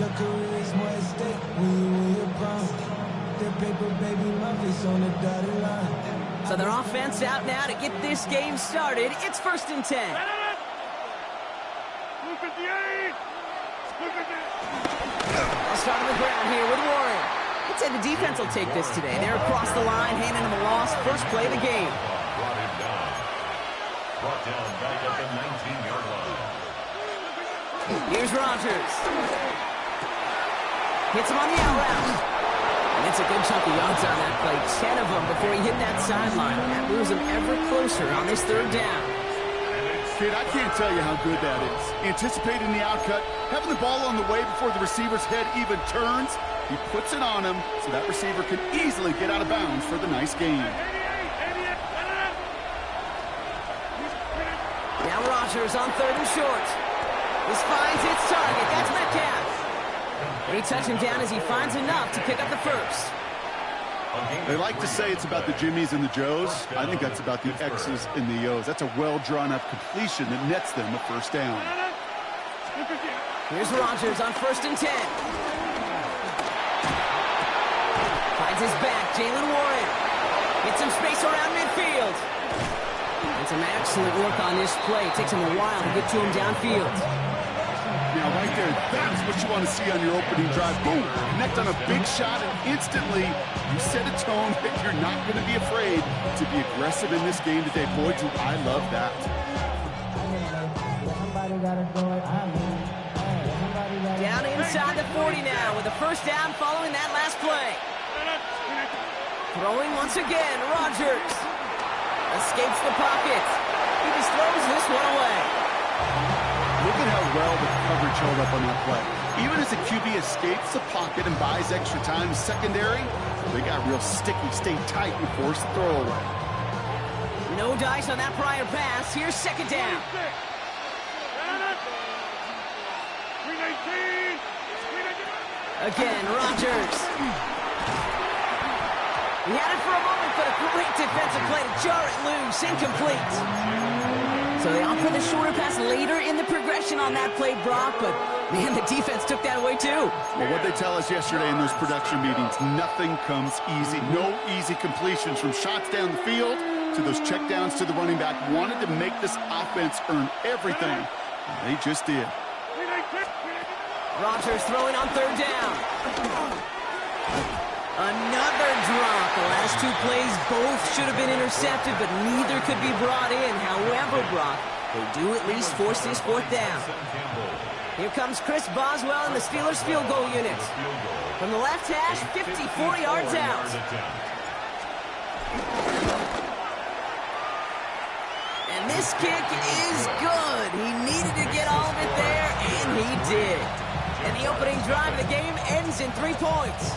Your career is more at stake when you're brown. That paper, baby, my face on the dotted line. So their offense out now to get this game started. It's 1st and 10. I'll start on the ground here with Warren. I'd say the defense will take this today. They're across the line, handing them a loss. First play of the game. Brought down back at the 19-yard line. Here's Rodgers. Hits him on the out route. And it's a good chunk of yards on that play. 10 of them before he hit that sideline. That moves him ever closer on this 3rd down. Kid, I can't tell you how good that is. Anticipating the outcut, having the ball on the way before the receiver's head even turns. He puts it on him so that receiver can easily get out of bounds for the nice gain. Now Rodgers on 3rd and short. This finds its target. That's Metcalf. They touch him down as he finds enough to pick up the first. They like to say it's about the Jimmies and the Joes. I think that's about the X's and the O's. That's a well-drawn-up completion that nets them a first down. Here's Rodgers on 1st and 10. Finds his back, Jalen Warren. Gets some space around midfield. And some excellent work on this play. It takes him a while to get to him downfield. Now, right there, that's what you want to see on your opening drive. Boom! Connect on a big shot, and instantly you set a tone that you're not going to be afraid to be aggressive in this game today. Boy, do I love that. Down inside the 40 now with a first down following that last play. Throwing once again, Rodgers. Escapes the pocket. He just throws this one away. Look at how well the coverage held up on that play. Even as the QB escapes the pocket and buys extra time secondary, they got real sticky, stayed tight, and forced the throwaway. No dice on that prior pass. Here's 2nd down. Again, Rodgers. He had it for a moment, but a great defensive play to jar it loose. Incomplete. So they opt for the shorter pass later in the progression on that play, Brock, but man, the defense took that away too. Well, what they tell us yesterday in those production meetings, nothing comes easy. No easy completions from shots down the field to those checkdowns to the running back. Wanted to make this offense earn everything. They just did. Rodgers throwing on 3rd down. Another drop. The last 2 plays both should have been intercepted, but neither could be brought in. However, Brock, they do at least force this 4th down. Here comes Chris Boswell and the Steelers field goal unit. From the left hash, 54 yards out. And this kick is good. He needed to get all of it there, and he did. And the opening drive of the game ends in 3 points.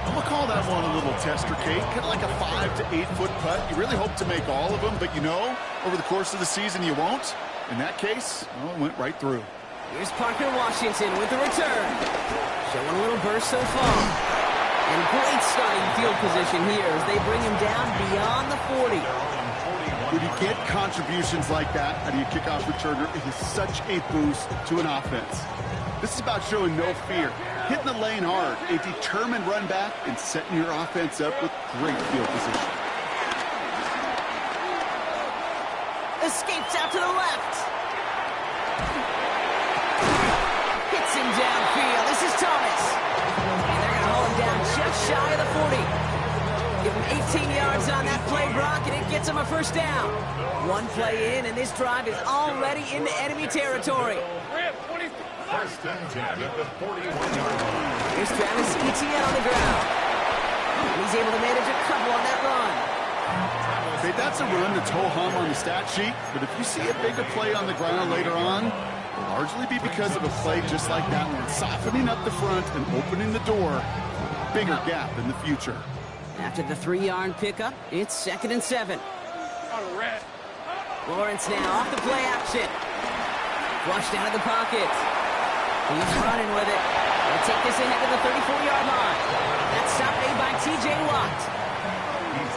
I'm going to call that one a little tester, Kate. Kind of like a 5 to 8 foot putt. You really hope to make all of them, but you know, over the course of the season, you won't. In that case, well, it went right through. Here's Parker Washington with the return. Showing a little burst so far. And great starting field position here as they bring him down beyond the 40. When you get contributions like that out of your kickoff returner, it is such a boost to an offense. This is about showing no fear, hitting the lane hard, a determined run back, and setting your offense up with great field position. Escapes out to the left. Hits him downfield. This is Thomas. And they're going to hold him down just shy of the 40. Give him 18 yards on that play, Brock, and it gets him a first down. 1 play in, and this drive is already into enemy territory. First and 10 at the 41-yard line. Here's Travis Etienne on the ground. He's able to manage a couple on that run. Okay, that's a run that's ho-hum on the stat sheet, but if you see a bigger play on the ground later on, it'll largely be because of a play just like that one, softening up the front and opening the door. Bigger gap in the future. After the 3-yard pickup, it's 2nd and 7. Lawrence now off the play action. Flushed out of the pocket. He's running with it. They'll take this ahead to the 34-yard line. That's stopped made by T.J. Watt.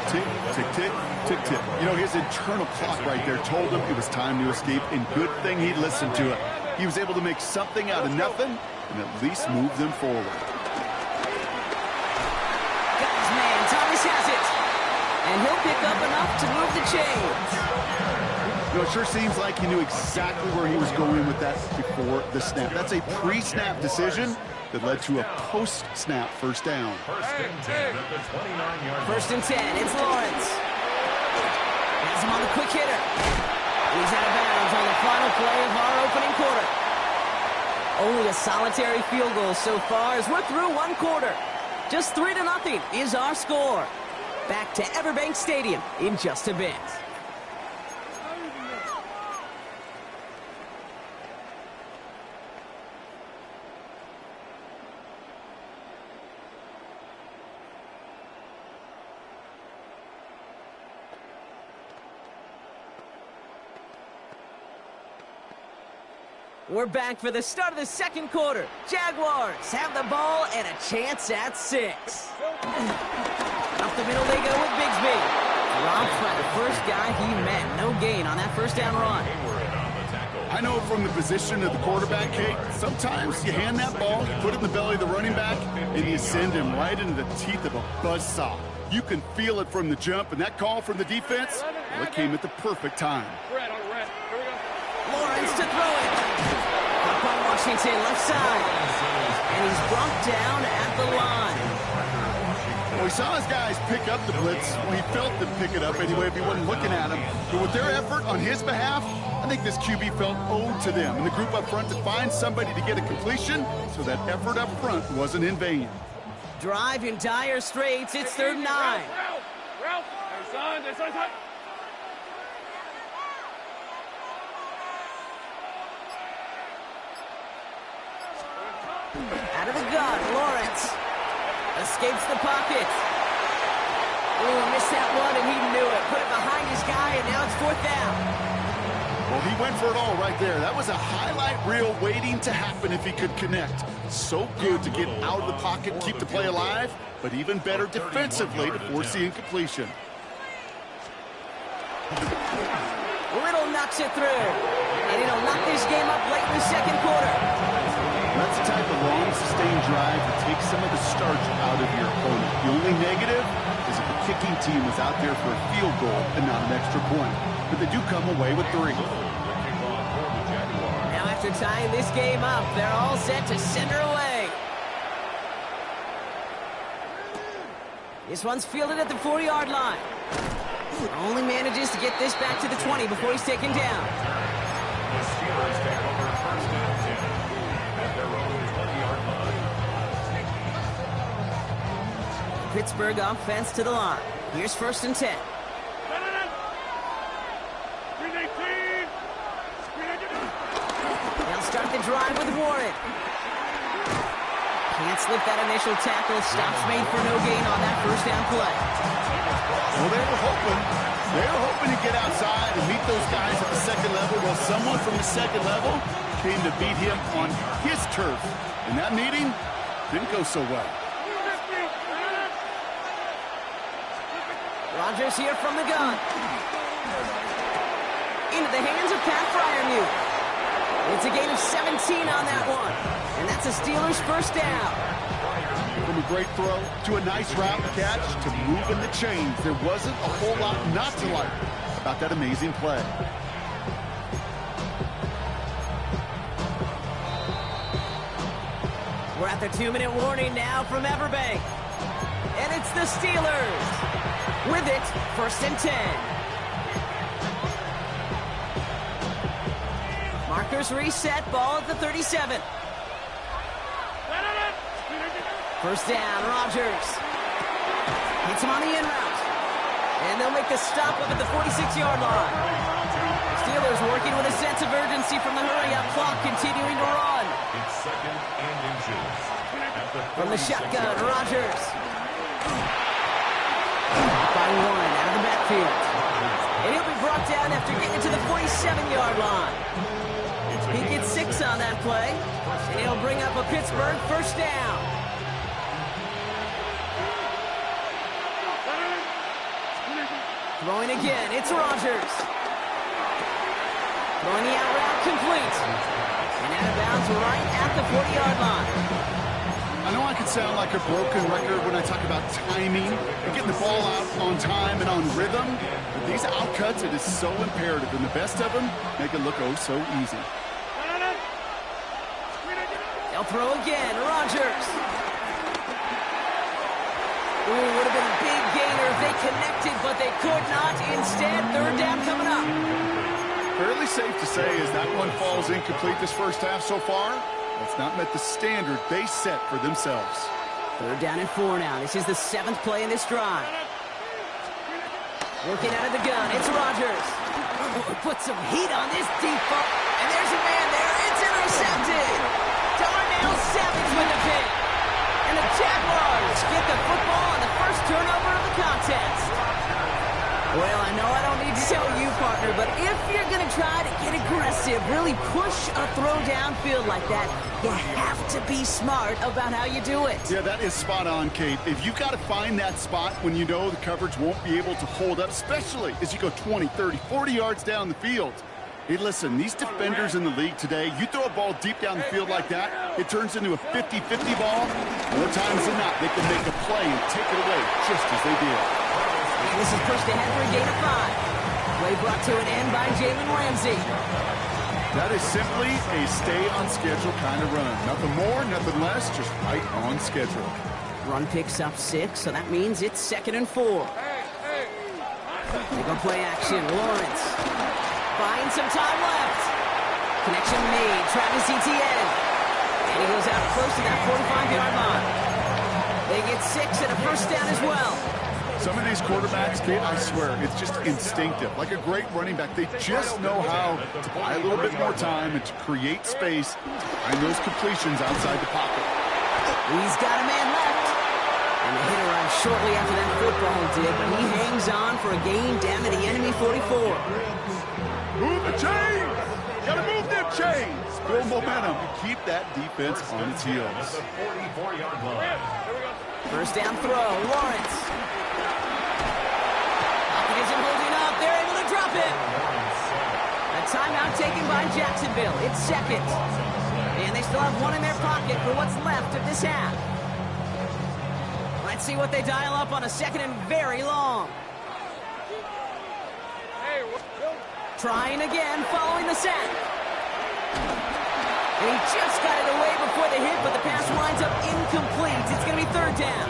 Tick, tick, tick, tick, tick. You know, his internal clock right there told him it was time to escape, and good thing he listened to it. He was able to make something out of nothing, and at least move them forward. Got his man. Thomas has it. And he'll pick up enough to move the chains. You know, it sure seems like he knew exactly where he was going with that before the snap. That's a pre-snap decision that led to a post-snap first down. First and 10 at the 29-yard line. First and 10. It's Lawrence. Has him on the quick hitter. He's out of bounds on the final play of our opening quarter. Only a solitary field goal so far as we're through one quarter. Just 3-0 is our score. Back to Everbank Stadium in just a bit. We're back for the start of the second quarter. Jaguars have the ball and a chance at 6. Up the middle they go with Bigsby. Dropped by the first guy he met. No gain on that first down run. I know from the position of the quarterback, Kate, sometimes you hand that ball, you put it in the belly of the running back, and you send him right into the teeth of a buzzsaw. You can feel it from the jump, and that call from the defense, well, it came at the perfect time. Lawrence to throw it. Up on Washington, left side. And he's brought down at the line. Well, he saw his guys pick up the blitz. Well, he felt them pick it up anyway if he wasn't looking at him. But with their effort on his behalf, I think this QB felt owed to them and the group up front to find somebody to get a completion so that effort up front wasn't in vain. Drive in dire straits. It's 3rd and 9. Out of the gun, Lawrence escapes the pocket. Oh, missed that one, and he knew it. Put it behind his guy, and now it's 4th down. Well, he went for it all right there. That was a highlight reel waiting to happen if he could connect. So good to get out of the pocket, keep the play alive, but even better defensively to force the incompletion. Little knocks it through, and it'll knock this game up late in the second quarter. That's the type of long, sustained drive that takes some of the starch out of your opponent. The only negative is if the kicking team is out there for a field goal and not an extra point. But they do come away with 3. Now after tying this game up, they're all set to send her away. This one's fielded at the 4-yard line. Only manages to get this back to the 20 before he's taken down. The Steelers take over first and 10 at their own 20-yard line. Pittsburgh offense to the line. Here's 1st and 10. They'll start the drive with Warren. Can't slip that initial tackle. Stops made for no gain on that first down play. Well, they were hoping to get outside and meet those guys at the second level. Well, someone from the second level came to beat him on his turf. And that meeting didn't go so well. Rodgers here from the gun. Into the hands of Pat Fryermuth. It's a gain of 17 on that one. And that's a Steelers first down. From a great throw to a nice route catch to moving the chains. There wasn't a whole lot not to like about that amazing play. We're at the 2-minute warning now from Everbank. And it's the Steelers. With it, 1st and 10. Markers reset, ball at the 37. First down, Rodgers. Hits him on the in route. And they'll make the stop up at the 46-yard line. Steelers working with a sense of urgency from the hurry-up clock, continuing to run. It's 2nd and inches. From the shotgun, Rodgers. By 1 out of the backfield. And he'll be brought down after getting to the 47-yard line. He gets 6 on that play. And he'll bring up a Pittsburgh first down. Throwing again, it's Rodgers. Throwing the out route complete. And out of bounds right at the 40-yard line. I know I could sound like a broken record when I talk about timing and getting the ball out on time and on rhythm, but these outcuts, it is so imperative, and the best of them make it look oh so easy. They'll throw again. Rodgers. Ooh, would have been a big gainer if they connected, but they could not. Instead, third down coming up. Fairly safe to say as that one falls incomplete this first half so far, it's not met the standard they set for themselves. Third down and 4 now. This is the 7th play in this drive. Working out of the gun. It's Rodgers. Put some heat on this deep ball. And there's a man there. It's intercepted. Darnell Savage with the pick. And the Jaguars get the football on the first turnover of the contest. Well, I know I don't need to tell you, partner, but if you're going to try to get aggressive, really push a throw downfield like that, you have to be smart about how you do it. Yeah, that is spot on, Kate. If you've got to find that spot when you know the coverage won't be able to hold up, especially as you go 20, 30, 40 yards down the field. Hey, listen, these defenders in the league today, you throw a ball deep down the field like that, it turns into a 50-50 ball. More times than not, they can make a play and take it away just as they did. And this is pushed ahead for a gain of 5. Play brought to an end by Jalen Ramsey. That is simply a stay-on-schedule kind of run. Nothing more, nothing less, just right on schedule. Run picks up 6, so that means it's 2nd and 4. They go play action. Lawrence. Buying some time left. Connection made. Travis Etienne. And he goes out close to that 45-yard line. They get 6 and a first down as well. Some of these quarterbacks, Kate, I swear, it's just instinctive. Like a great running back, they just know how to buy a little bit more time and to create space to find those completions outside the pocket. He's got a man left. And the hit arrived shortly after that football did, but he hangs on for a gain down to the enemy 44. Move the chains! Gotta move them chains! Build momentum and keep that defense on its heels. First down throw, Lawrence. Isn't holding up. They're able to drop it. A timeout taken by Jacksonville. It's 2nd. And they still have 1 in their pocket for what's left of this half. Let's see what they dial up on a 2nd and very long. Trying again, following the sack. And he just got it away before the hit, but the pass winds up incomplete. It's going to be 3rd down.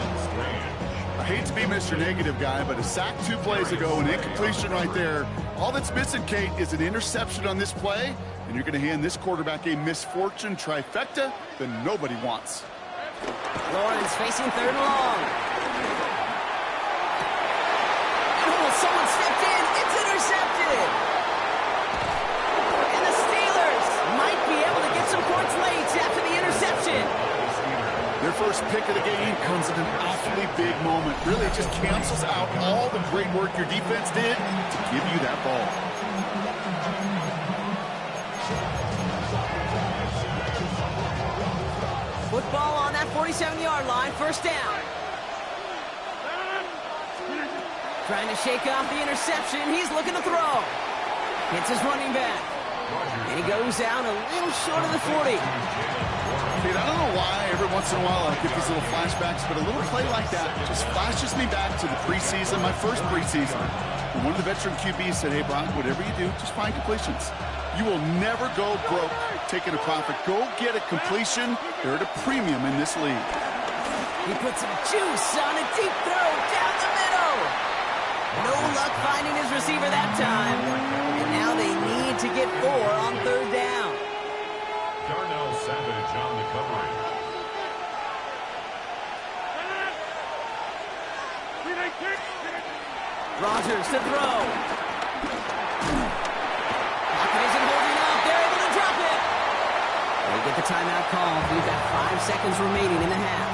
I hate to be Mr. Negative guy, but a sack 2 plays ago, an incompletion right there. All that's missing, Kate, is an interception on this play, and you're going to hand this quarterback a misfortune trifecta that nobody wants. Lawrence facing 3rd and long. Oh, someone stepped in. It's intercepted. And the Steelers might be able to get some points late after the interception. Their first pick of the game comes at an awfully big moment. Really, it just cancels out all the great work your defense did to give you that ball. Football on that 47-yard line, first down. Trying to shake off the interception. He's looking to throw. Hits his running back. And he goes out a little short of the 40. Kate, I don't know why every once in a while I get these little flashbacks, but a little play like that just flashes me back to the preseason, my first preseason. And one of the veteran QBs said, hey, Brock, whatever you do, just find completions. You will never go broke taking a profit. Go get a completion. They're at a premium in this league. He put some juice on a deep throw down the middle. No luck finding his receiver that time. And now they need to get 4 on 3rd down. Darnell Savage on the coverage. Rodgers to throw. Pocket isn't holding up. They're able to drop it. They get the timeout call. We've got 5 seconds remaining in the half.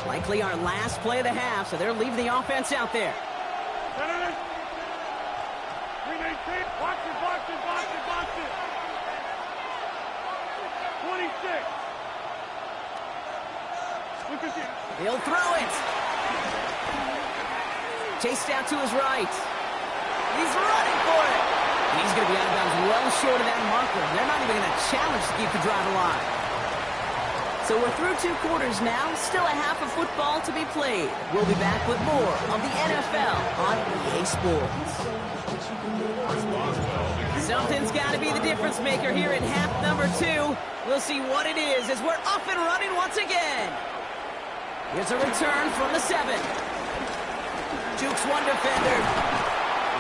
Likely our last play of the half, so they're leaving the offense out there. Box it. 26. He'll throw it. Chased out to his right. He's running for it. He's going to be out of bounds well short of that marker. They're not even going to challenge to keep the drive alive. So we're through 2 quarters now. Still a half of football to be played. We'll be back with more of the NFL on EA Sports. Something's got to be the difference maker here in half number 2. We'll see what it is as we're up and running once again. Here's a return from the 7. Jukes one defender.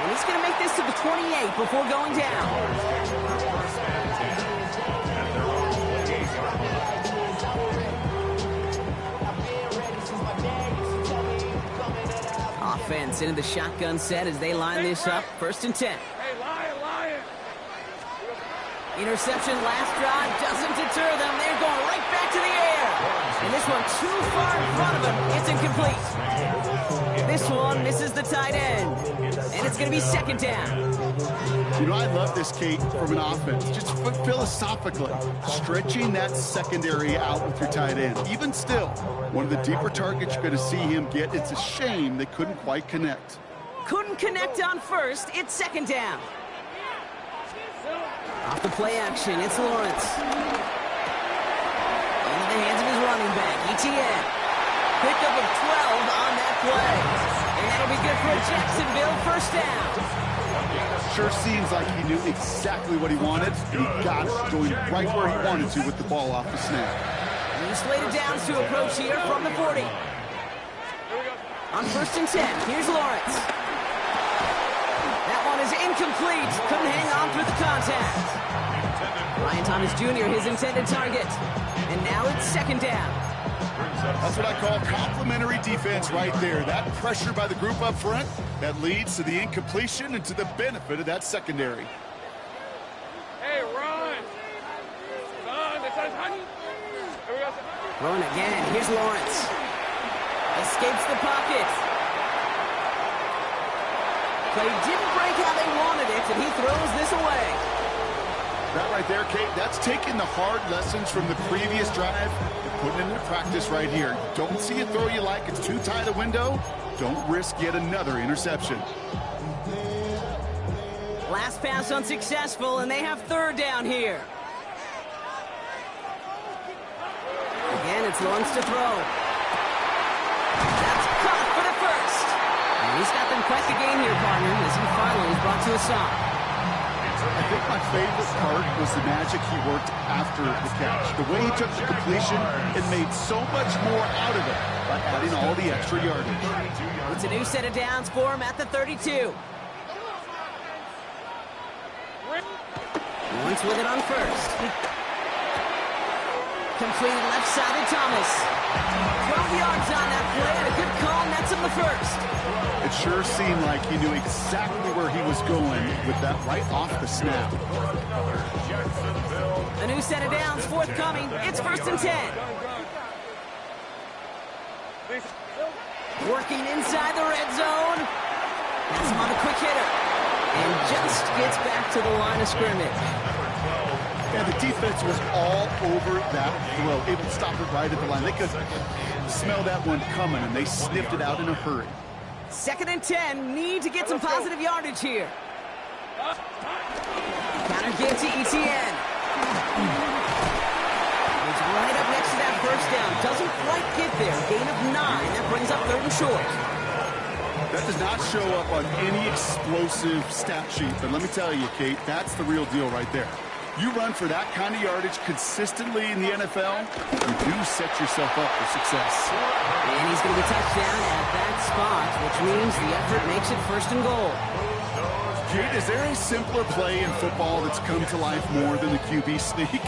And he's going to make this to the 28 before going down. Offense into the shotgun set as they line this up. 1st and 10. Hey, Lion. Interception last drive doesn't deter them. They're going right back to the air. And this one too far in front of him. It's incomplete. This one misses the tight end. And it's going to be 2nd down. You know, I love this, Kate, from an offense. Just philosophically, stretching that secondary out with your tight end. Even still, one of the deeper targets you're going to see him get. It's a shame they couldn't quite connect. Couldn't connect on 1st. It's 2nd down. Off the play action, it's Lawrence. Into the hands of his running back, ETN. Pickup of 12 on that play. And that'll be good for a Jacksonville 1st down. Sure seems like he knew exactly what he wanted, and he got it, going right where he wanted to with the ball off the snap. And he's slated downs to approach here from the 40. On 1st and 10, here's Lawrence. That one is incomplete. Couldn't hang on through the contact. Ryan Thomas Jr., his intended target. And now it's 2nd down. That's what I call complimentary defense right there. That pressure by the group up front, that leads to the incompletion and to the benefit of that secondary. Hey, run. Run again. Here's Lawrence. Escapes the pocket. Play didn't break how they wanted it, and he throws this away. That right there, Kate, that's taking the hard lessons from the previous drive and putting it into practice right here. Don't see a throw you like, it's too tight a window. Don't risk yet another interception. Last pass unsuccessful, and they have 3rd down here. Again, it's Lawrence to throw. That's caught for the 1st. And he's got them quite the game here, partner, as he finally is brought to a stop. I think my favorite part was the magic he worked after the catch. The way he took the completion and made so much more out of it by adding all the extra yardage. It's a new set of downs for him at the 32. Lawrence with it on 1st. Complete left-sided Thomas. 12 yards on that play and a good call nets him the 1st. It sure seemed like he knew exactly where he was going with that right off the snap. A new set of downs forthcoming. It's 1st and 10. Working inside the red zone. That's him on the quick hitter. And just gets back to the line of scrimmage. Yeah, the defense was all over that throw, able to stop it right at the line. They could smell that one coming, and they sniffed it out in a hurry. 2nd and 10, need to get some positive yardage here. Counter give to ETN. He's right up next to that 1st down. Doesn't quite get there. Gain of 9. That brings up 3rd and short. That does not show up on any explosive stat sheet, but let me tell you, Kate, that's the real deal right there. You run for that kind of yardage consistently in the NFL, you do set yourself up for success. And he's going to be touched down at that spot, which means the effort makes it 1st and goal. Kate, is there a simpler play in football that's come to life more than the QB sneak?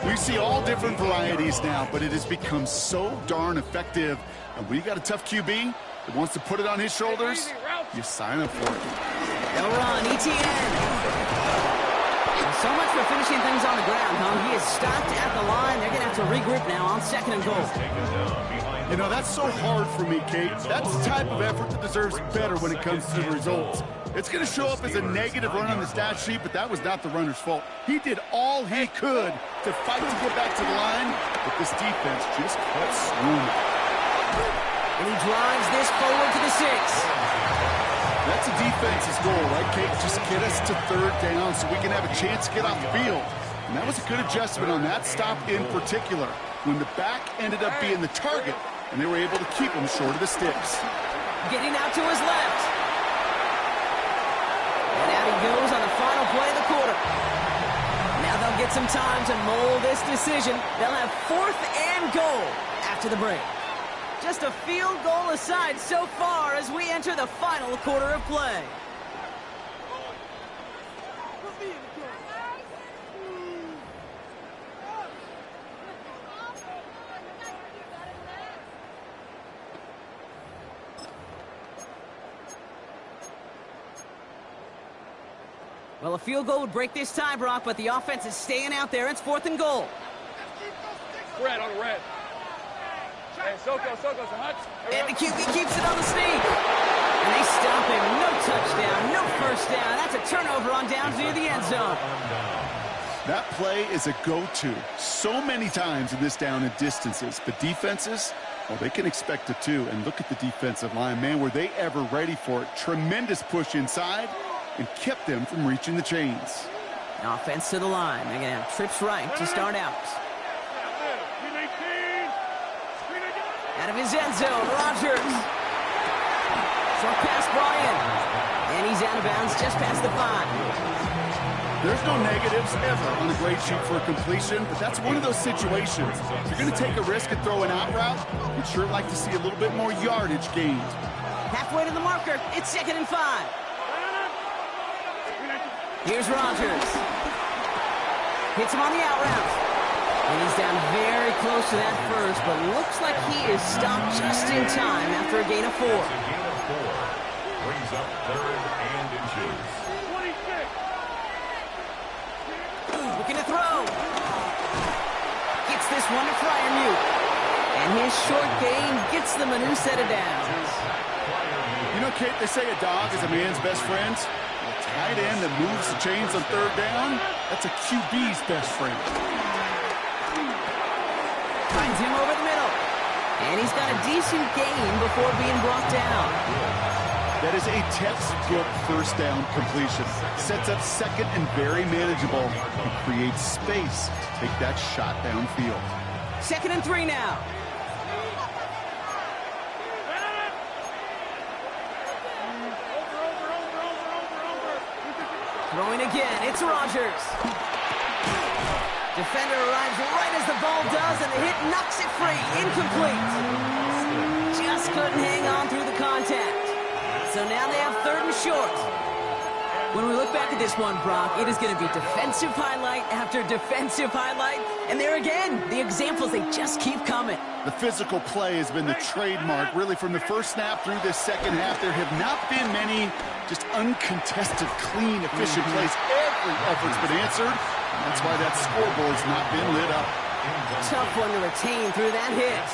We see all different varieties now, but it has become so darn effective. And when you got a tough QB that wants to put it on his shoulders, you sign up for it. They'll run, ETN. So much for finishing things on the ground, huh? He is stopped at the line. They're going to have to regroup now on 2nd and goal. You know, that's so hard for me, Kate. That's the type of effort that deserves better when it comes to the results. It's going to show up as a negative run on the stat sheet, but that was not the runner's fault. He did all he could to fight to get back to the line, but this defense just kept swooning. And he drives this forward to the 6. That's a defense's goal, right, Kate? Just get us to third down so we can have a chance to get off the field. And that was a good adjustment on that stop in particular, when the back ended up being the target, and they were able to keep him short of the sticks. Getting out to his left. And out he goes on the final play of the quarter. Now they'll get some time to mold this decision. They'll have 4th and goal after the break. Just a field goal aside so far as we enter the final quarter of play. Well, a field goal would break this tie, Brock, but the offense is staying out there. It's 4th and goal. Red on the red. Hey, Soko, so Hutch. And the QB keeps it on the sneak. And they stop him. No touchdown, no first down. That's a turnover on downs near the end zone. That play is a go-to so many times in this down and distances. But defenses, well, they can expect it too. And look at the defensive line. Man, were they ever ready for it? Tremendous push inside and kept them from reaching the chains. Offense to the line. They're going to have trips right to start out. Out of his end zone, Rodgers. Short pass brought in. And he's out of bounds just past the 5. There's no negatives ever on the grade sheet for a completion, but that's one of those situations. If you're going to take a risk and throw an out route, you'd sure like to see a little bit more yardage gained. Halfway to the marker. It's 2nd and 5. Here's Rodgers. Hits him on the out route. And he's down very close to that first, but looks like he is stopped just in time after a gain of 4. It's a gain of 4. Brings up 3rd and inches. Looking to throw. Gets this one to Fryermuth. And his short gain gets them a new set of downs. You know, Kate, they say a dog is a man's best friend. A tight end that moves the chains on 3rd down, that's a QB's best friend. Finds him over the middle. And he's got a decent gain before being brought down. That is a textbook first down completion. Sets up 2nd and very manageable. And creates space to take that shot downfield. 2nd and 3 now. Throwing again. It's Rodgers. Defender arrives right as the ball does, and the hit knocks it free. Incomplete. Just couldn't hang on through the contact. So now they have 3rd and short. When we look back at this one, Brock, it is going to be defensive highlight after defensive highlight. And there again, the examples, they just keep coming. The physical play has been the trademark, really, from the first snap through this 2nd half. There have not been many just uncontested, clean, efficient plays. Every effort's been answered. And that's why that scoreboard's not been lit up. Tough one to retain through that hit.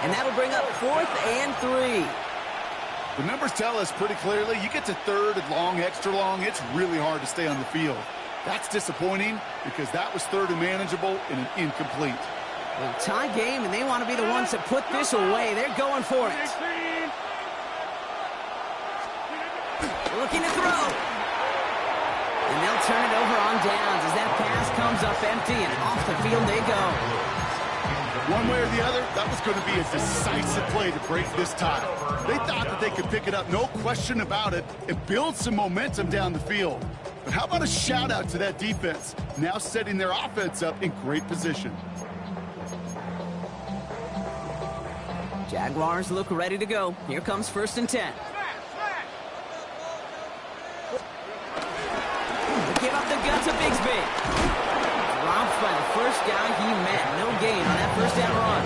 And that'll bring up 4th and 3. The numbers tell us pretty clearly, you get to 3rd and long, extra long, it's really hard to stay on the field. That's disappointing because that was 3rd and manageable and an incomplete. Well, tie game, and they want to be the ones to put this away. They're going for it. Looking to throw. And they'll turn it over on downs as that pass comes up empty, and off the field they go. One way or the other, that was going to be a decisive play to break this tie. They thought that they could pick it up, no question about it, and build some momentum down the field. But how about a shout-out to that defense, now setting their offense up in great position. Jaguars look ready to go. Here comes 1st and 10. Give up the gut to Bigsby. Dropped by the first guy he met. No gain on that 1st down run.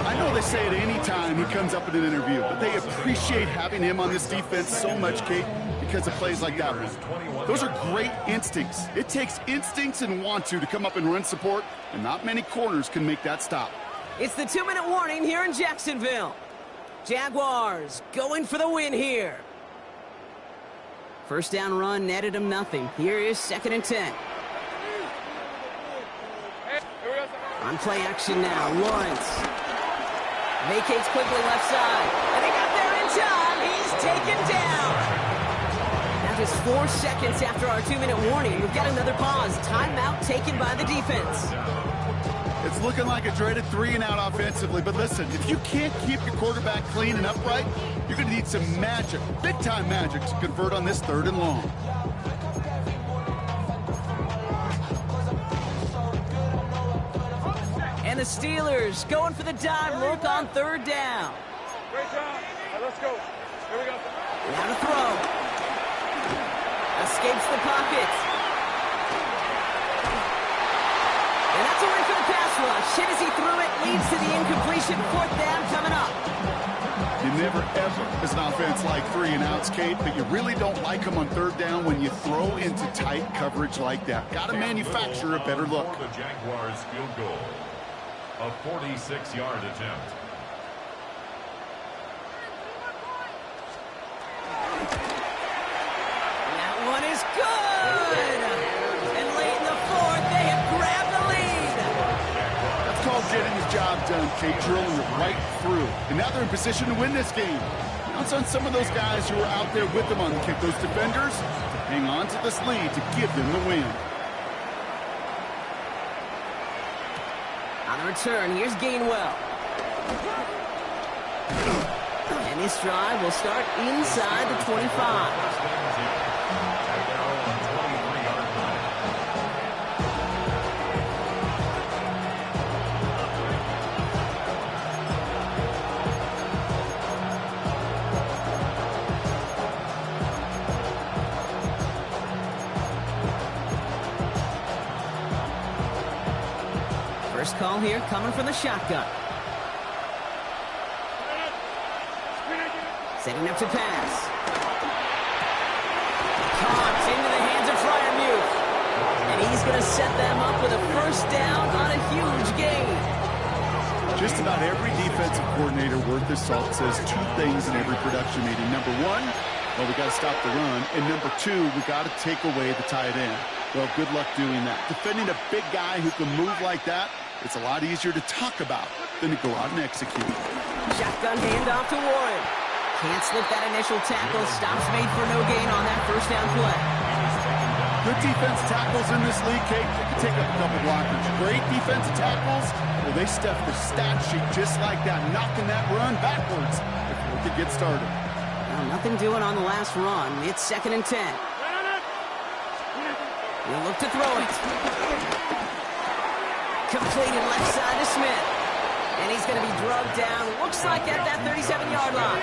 I know they say it any time he comes up in an interview, but they appreciate having him on this defense so much, Kate, because of plays like that one. Those are great instincts. It takes instincts and want to come up and run support, and not many corners can make that stop. It's the 2-minute warning here in Jacksonville. Jaguars going for the win here. First down run netted him nothing. Here is 2nd and 10. On play action now, Lawrence. Vacates quickly left side. And he got there in time. He's taken down. Just 4 seconds after our 2-minute warning, we've got another pause. Timeout taken by the defense. It's looking like a dreaded 3-and-out offensively, but listen, if you can't keep your quarterback clean and upright, you're going to need some magic, big-time magic, to convert on this 3rd and long. And the Steelers going for the dive look on 3rd down. Great job. All right, let's go. Here we go. Now to throw. Escapes the pocket. And that's a win for the pass rush. Hit as he threw it, leads to the incompletion. 4th down coming up. You never, ever, as an offense, like 3-and-outs, Kate, but you really don't like them on 3rd down when you throw into tight coverage like that. Got to manufacture a better look. The Jaguars field goal. A 46-yard attempt. That one is good. And late in the 4th, they have grabbed the lead. That's called getting his job done, Kate, drilling it right through. And now they're in position to win this game. Now it's on some of those guys who are out there with them on the kick, those defenders, to hang on to this lead to give them the win. On the return, here's Gainwell. And this drive will start inside the 25. First call here coming from the shotgun. Setting up to pass. Caught into the hands of Freiermuth. And he's going to set them up with a 1st down on a huge gain. Just about every defensive coordinator worth his salt says 2 things in every production meeting. Number 1, well, we got to stop the run. And number 2, we got to take away the tight end. Well, good luck doing that. Defending a big guy who can move like that, it's a lot easier to talk about than to go out and execute. Shotgun handoff to Warren. Can't slip that initial tackle. Stops made for no gain on that 1st down play. Good defense tackles in this league, Kate. They can take up a couple blockers. Great defensive tackles, well, they step the stat sheet just like that, knocking that run backwards before it could get started. Well, nothing doing on the last run. It's 2nd and 10. He'll look to throw it. Completed left side to Smith. And he's going to be drugged down, looks like at that 37-yard line.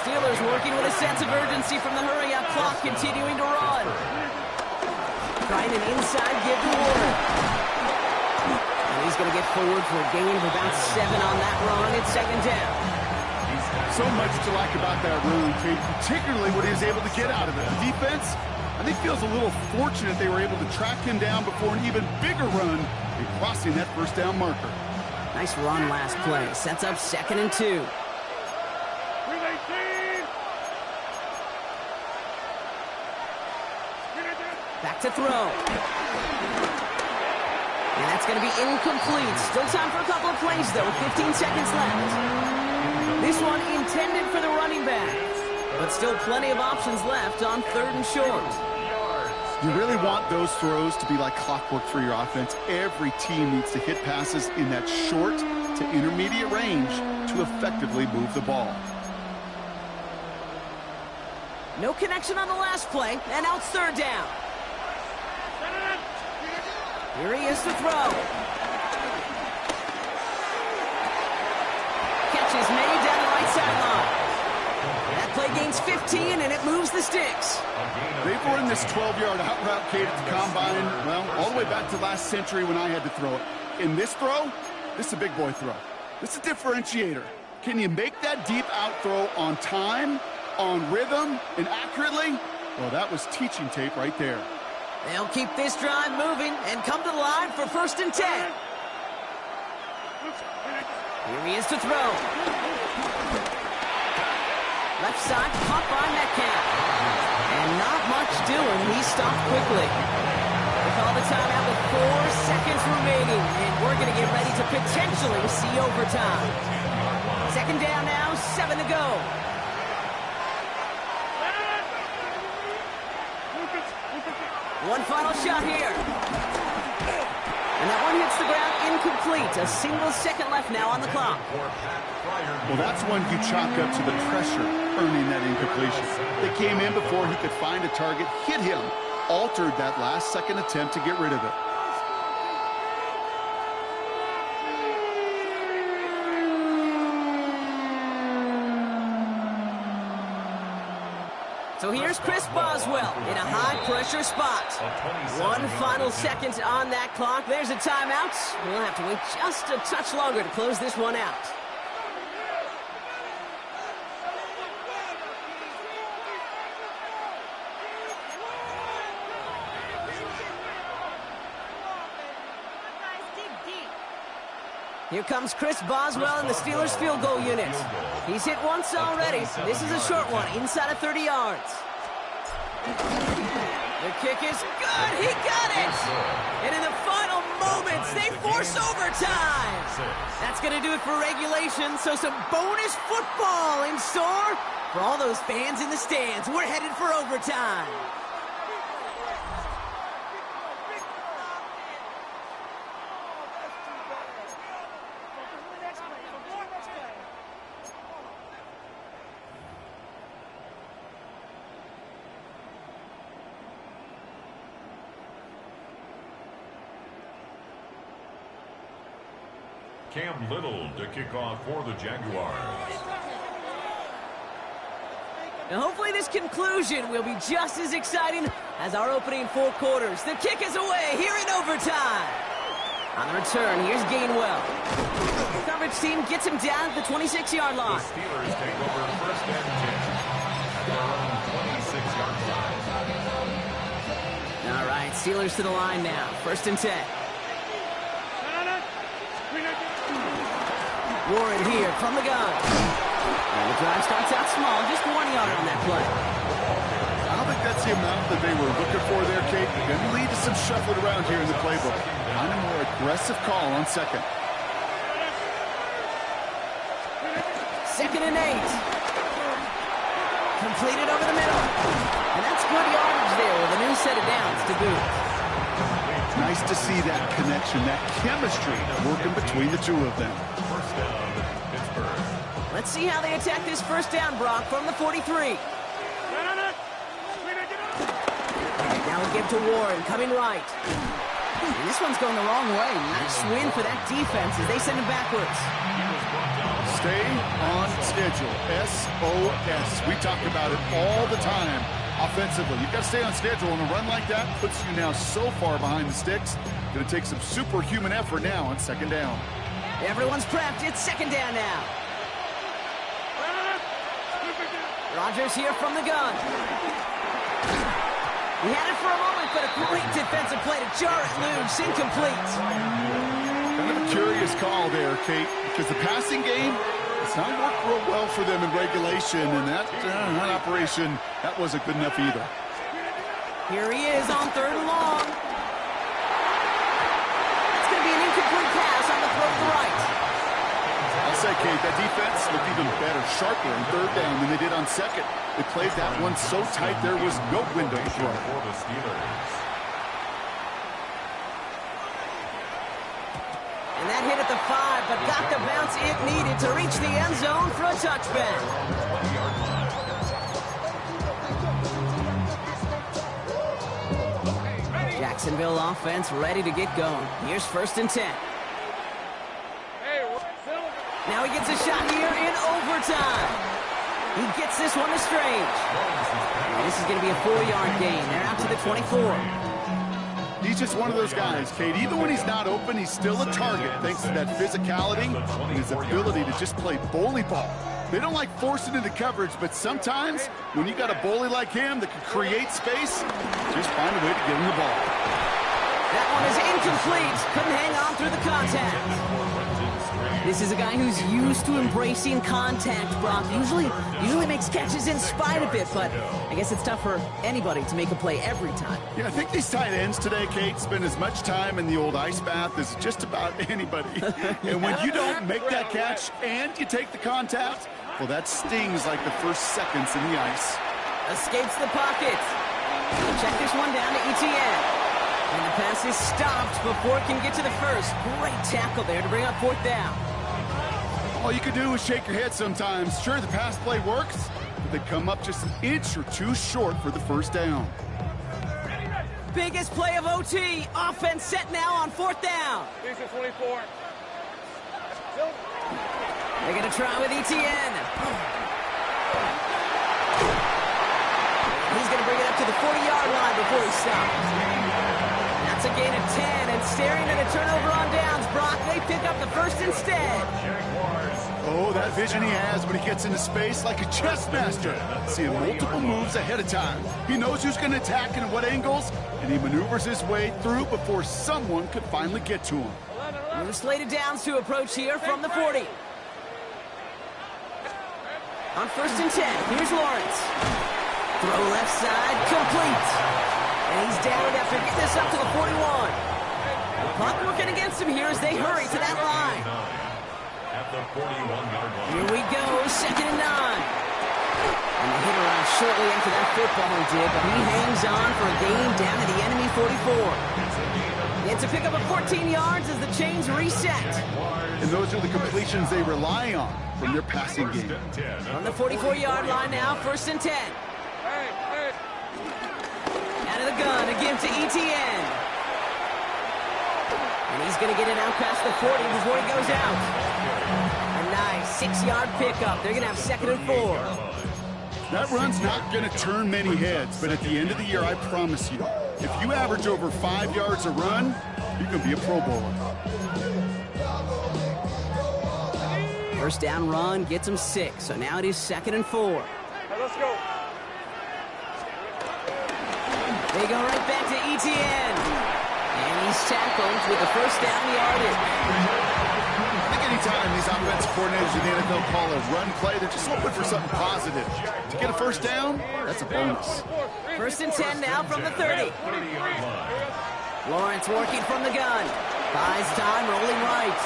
Steelers working with a sense of urgency from the hurry-up clock, continuing to run. Trying an inside give to Warren. And he's going to get forward for a gain of about 7 on that run. It's 2nd down. So much to like about that run, Kate, particularly what he was able to get out of it. The defense, I think, feels a little fortunate they were able to track him down before an even bigger run in crossing that 1st down marker. Nice run last play. Sets up 2nd and 2. Back to throw. And that's going to be incomplete. Still time for a couple of plays, though. 15 seconds left. This one intended for the running back. But still plenty of options left on 3rd and short. You really want those throws to be like clockwork for your offense. Every team needs to hit passes in that short to intermediate range to effectively move the ball. No connection on the last play, and now it's 3rd down. Here he is to throw. Catch is made down the right sideline. That play gains 15, and it moves the sticks. They've run this 12-yard out route, Kate, at the combine, well, all the way back to last century when I had to throw it. In this throw, this is a big boy throw. This is a differentiator. Can you make that deep out throw on time, on rhythm, and accurately? Well, that was teaching tape right there. They'll keep this drive moving and come to the line for 1st and 10. Here he is to throw. Left side, caught by Metcalf. And not much doing. He stopped quickly. They call the timeout with 4 seconds remaining. And we're going to get ready to potentially see overtime. 2nd down now, 7 to go. One final shot here. And that one hits the ground incomplete. A single second left now on the clock. Well, that's one you chalk up to the pressure earning that incompletion. They came in before he could find a target, hit him, altered that last second attempt to get rid of it. So here's Chris Boswell in a high-pressure spot. One final second on that clock. There's a timeout. We'll have to wait just a touch longer to close this one out. Here comes Chris Boswell in the Steelers field goal unit. He's hit once already. This is a short one, inside of 30 yards. The kick is good. He got it. And in the final moments, they force overtime. That's going to do it for regulation. So some bonus football in store for all those fans in the stands. We're headed for overtime. Cam Little to kick off for the Jaguars. Now hopefully this conclusion will be just as exciting as our opening 4 quarters. The kick is away here in overtime. On the return, here's Gainwell. The coverage team gets him down at the 26-yard line. The Steelers take over first and 10. Their own 26-yard line. All right, Steelers to the line now. First and 10. Warren here from the gun. And the drive starts out small, just 1 yard on that play. I don't think that's the amount that they were looking for there, Kate. Going to lead to some shuffling around here in the playbook. Kind of more aggressive call on second. Second and 8. Completed over the middle. And that's good yardage there with a new set of downs to boot. Nice to see that connection, that chemistry working between the two of them. First down, Pittsburgh. Let's see how they attack this first down, Brock, from the 43. Now we'll give to Warren, coming right. And this one's going the wrong way. Nice win for that defense as they send him backwards. Stay on schedule. SOS. We talk about it all the time offensively. You've got to stay on schedule, and a run like that puts you now so far behind the sticks. Going to take some superhuman effort now on second down. Everyone's prepped. It's second down now. Rodgers here from the gun. He had it for a moment, but a great defensive play to jar it loose. Incomplete. Kind of a curious call there, Kate, because the passing game, it's not worked real well for them in regulation, and that operation, that wasn't good enough either. Here he is on third and long. It's going to be an incomplete pass on the throw to the right. I'll say, Kate, that defense looked even better, sharper on third down than they did on second. They played that one so tight there was no window to throw. For the Steelers. And that hit at the 5, but got the bounce it needed to reach the end zone for a touchback. 20-yard line. Jacksonville offense ready to get going. Here's first and 10. Now he gets a shot here in overtime. He gets this one to Strange. And this is going to be a 4-yard gain. They're out to the 24. He's just one of those guys, Kate. Even when he's not open, he's still a target thanks to that physicality and his ability to just play bully ball. They don't like forcing into coverage, but sometimes when you got a bully like him that can create space, just find a way to get him the ball. That one is incomplete. Couldn't hang on through the contact. This is a guy who's used to embracing contact, Brock. Usually makes catches in spite of it, but I guess it's tough for anybody to make a play every time. Yeah, I think these tight ends today, Kate, spend as much time in the old ice bath as just about anybody. And when you don't make that catch and you take the contact, well, that stings like the first seconds in the ice. Escapes the pocket. Check this one down to Etienne. And the pass is stopped before it can get to the first. Great tackle there to bring up 4th down. All you can do is shake your head sometimes. Sure, the pass play works, but they come up just an inch or two short for the 1st down. Biggest play of OT. Offense set now on 4th down. These are 24. They're going to try with Etienne. He's going to bring it up to the 40-yard line before he stops. That's a gain of 10, and staring at a turnover on downs, Brock, they pick up the first instead. Oh, that vision he has when he gets into space like a chess master. Seeing multiple moves ahead of time. He knows who's going to attack and at what angles, and he maneuvers his way through before someone could finally get to him. New slated downs to approach here from the 40. On 1st and 10, here's Lawrence. Throw left side, complete. And he's down after getting this up to the 41. The clock working against him here as they hurry to that line. At the 41-yard line. Here we go, 2nd and 9. And the hit around shortly after that football he did, but he hangs on for a gain down to the enemy 44. It's a pickup of 14 yards as the chains reset. And those are the completions they rely on from their passing game. On the 44-yard line now, 1st and 10. Out of the gun, again to Etienne. And he's going to get it out past the 40 before he goes out. A nice 6-yard pickup. They're going to have 2nd and 4. That run's not going to turn many heads, but at the end of the year, I promise you, if you average over 5 yards a run, you can be a Pro Bowler. 1st down run gets him 6, so now it is 2nd and 4. Let's go. They go right back to Etienne. And he's tackled with the 1st down yardage. I think anytime these offensive coordinators in the NFL call a run play, they're just hoping for something positive. To get a 1st down, that's a bonus. 1st and 10 now from the 30. Lawrence working from the gun. Buys time, rolling right.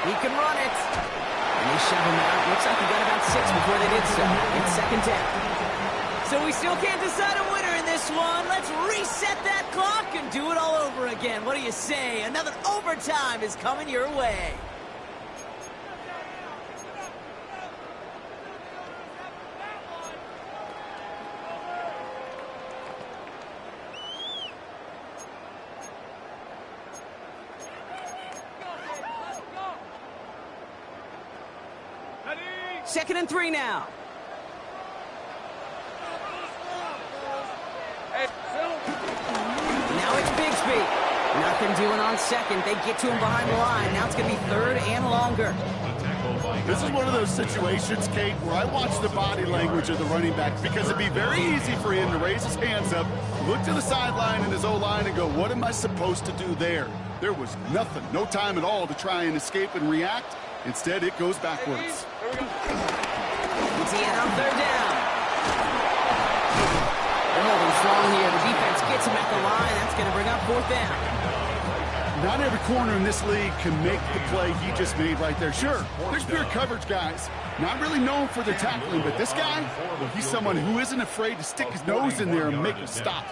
He can run it. And they shove him out. Looks like he got about 6 before they did so. It's 2nd down. So we still can't decide a winner in this one. Let's reset that clock and do it all over again. What do you say? Another overtime is coming your way. Second and 3 now. Now it's Bigsby. Nothing doing on 2nd. They get to him behind the line. Now it's going to be 3rd and longer. This is one of those situations, Kate, where I watch the body language of the running back because it'd be very easy for him to raise his hands up, look to the sideline in his O-line and go, what am I supposed to do there? There was nothing, no time at all to try and escape and react. Instead, it goes backwards. Etienne on 3rd down. They're holding strong here. The defense gets him at the line. That's going to bring up 4th down. Not every corner in this league can make the play he just made right there. Sure, there's pure coverage guys. Not really known for their tackling, but this guy, well, he's someone who isn't afraid to stick his nose in there and make a stop.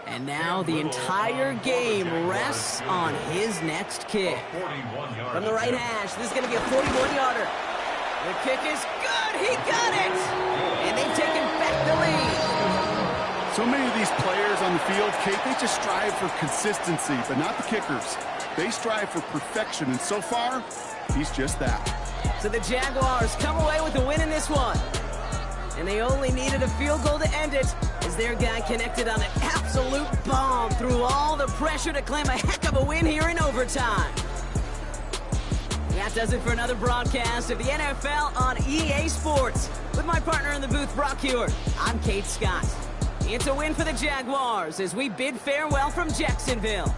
And now the entire game rests on his next kick. From the right hash, this is going to be a 41-yarder. The kick is good. He got it. And they've taken back the lead. So many of these players on the field, Kate, they just strive for consistency, but not the kickers. They strive for perfection, and so far, he's just that. So the Jaguars come away with a win in this one. And they only needed a field goal to end it as their guy connected on an absolute bomb through all the pressure to claim a heck of a win here in overtime. That does it for another broadcast of the NFL on EA Sports. With my partner in the booth, Brock Hewitt, I'm Kate Scott. It's a win for the Jaguars as we bid farewell from Jacksonville.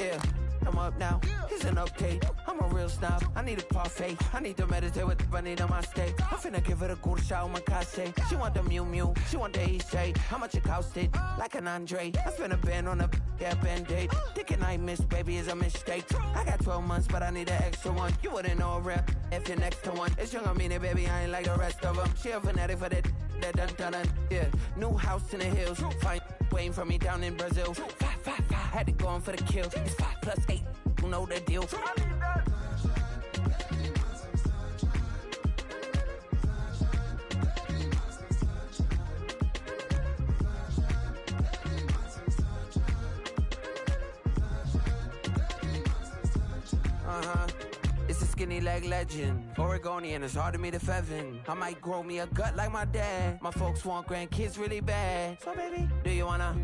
Yeah, I'm up now, here's an update. I'm a real snob, I need a parfait. I need to meditate with the bunny on my steak. I'm finna give it a good shot with my case. She want the Mew Mew, she want the Eastside. How much it costed? Like an Andre. I spent a band on a band-aid. Thinking I missed, baby, is a mistake. I got 12 months, but I need an extra one. You wouldn't know a rep if you're next to one. It's young, I mean it, baby, I ain't like the rest of them. She a fanatic for that dun. Yeah, new house in the hills. Fine, waiting for me down in Brazil. 5, had to go on for the kill. It's 5 plus 8, you know the deal. It's a skinny leg legend. Oregonian, it's hard to meet a Fevin. I might grow me a gut like my dad. My folks want grandkids really bad. So baby, do you wanna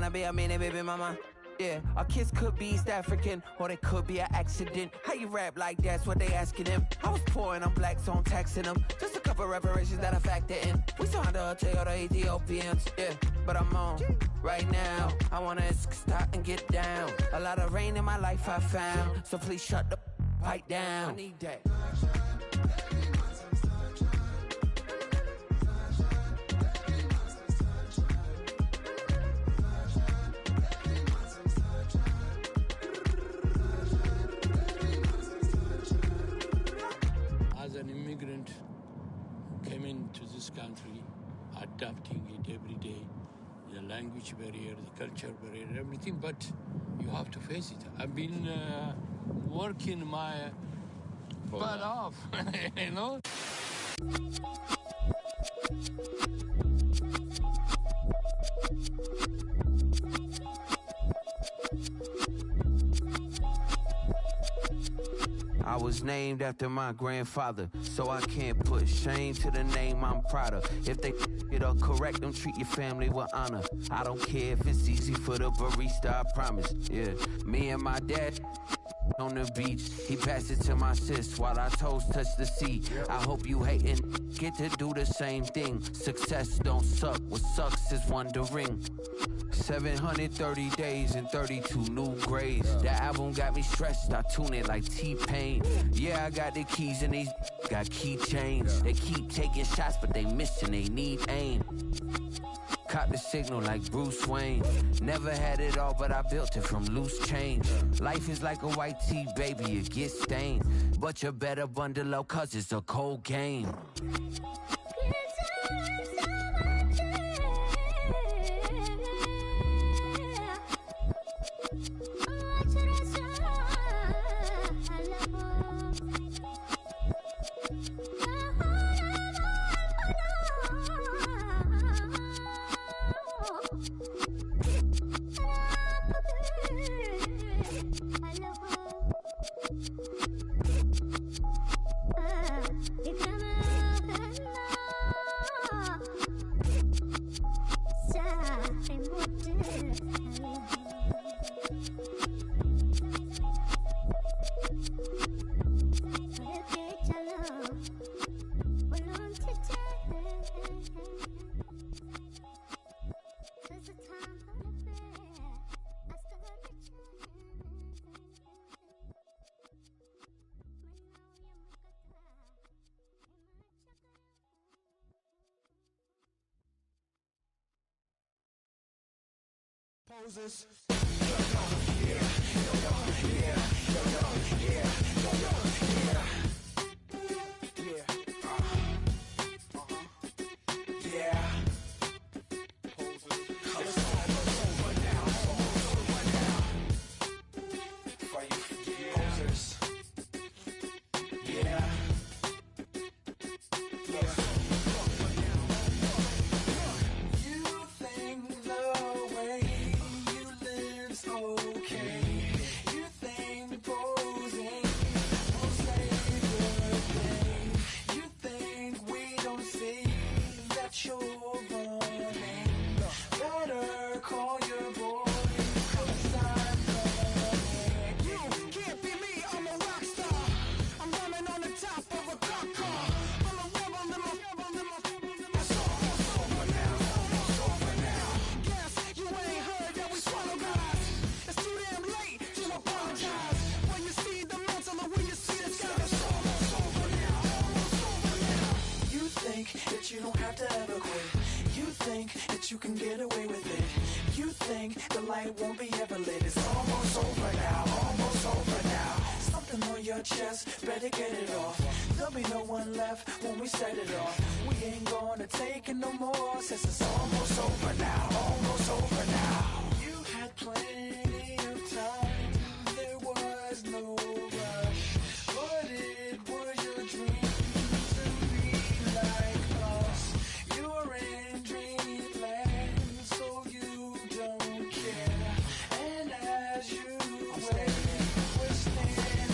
be a mini baby mama? Yeah, our kids could be East African, or they could be an accident. How you rap like that's what they asking him. I was poor and I'm black, so I'm taxing them. Just a couple reparations that I factor in. We saw the Toyota Ethiopians, yeah, but I'm on right now. I wanna stop and get down. A lot of rain in my life I found, so please shut the pipe down. I need that. As an immigrant who came into this country, adapting it every day, the language barrier, the culture barrier, everything, but you have to face it. I've been working my butt off, you know? I was named after my grandfather, so I can't put shame to the name I'm proud of. If they it up correct, them treat your family with honor. I don't care if it's easy for the barista, I promise. Yeah, me and my dad on the beach, he passed it to my sis while our toes touch the sea. I hope you hatin' get to do the same thing. Success don't suck, what sucks is wondering. 730 days and 32 new grades. That album got me stressed, I tune it like T-Pain. Yeah, I got the keys and these got keychains. They keep taking shots, but they missing, they need aim. Cop the signal like Bruce Wayne. Never had it all, but I built it from loose change. Life is like a white tee, baby, it gets stained. But you better bundle up, cause it's a cold game. Poses. You think the way you live's okay. you can get away with it. You think the light won't be ever lit. It's almost over now, almost over now. Something on your chest, better get it off. There'll be no one left when we set it off. We ain't gonna take it no more, since it's almost over now, almost over now. You had plenty of time, there was no rush, but it was your dream to be like us. You're in dreamland, so you don't care. And as you wait, we're standing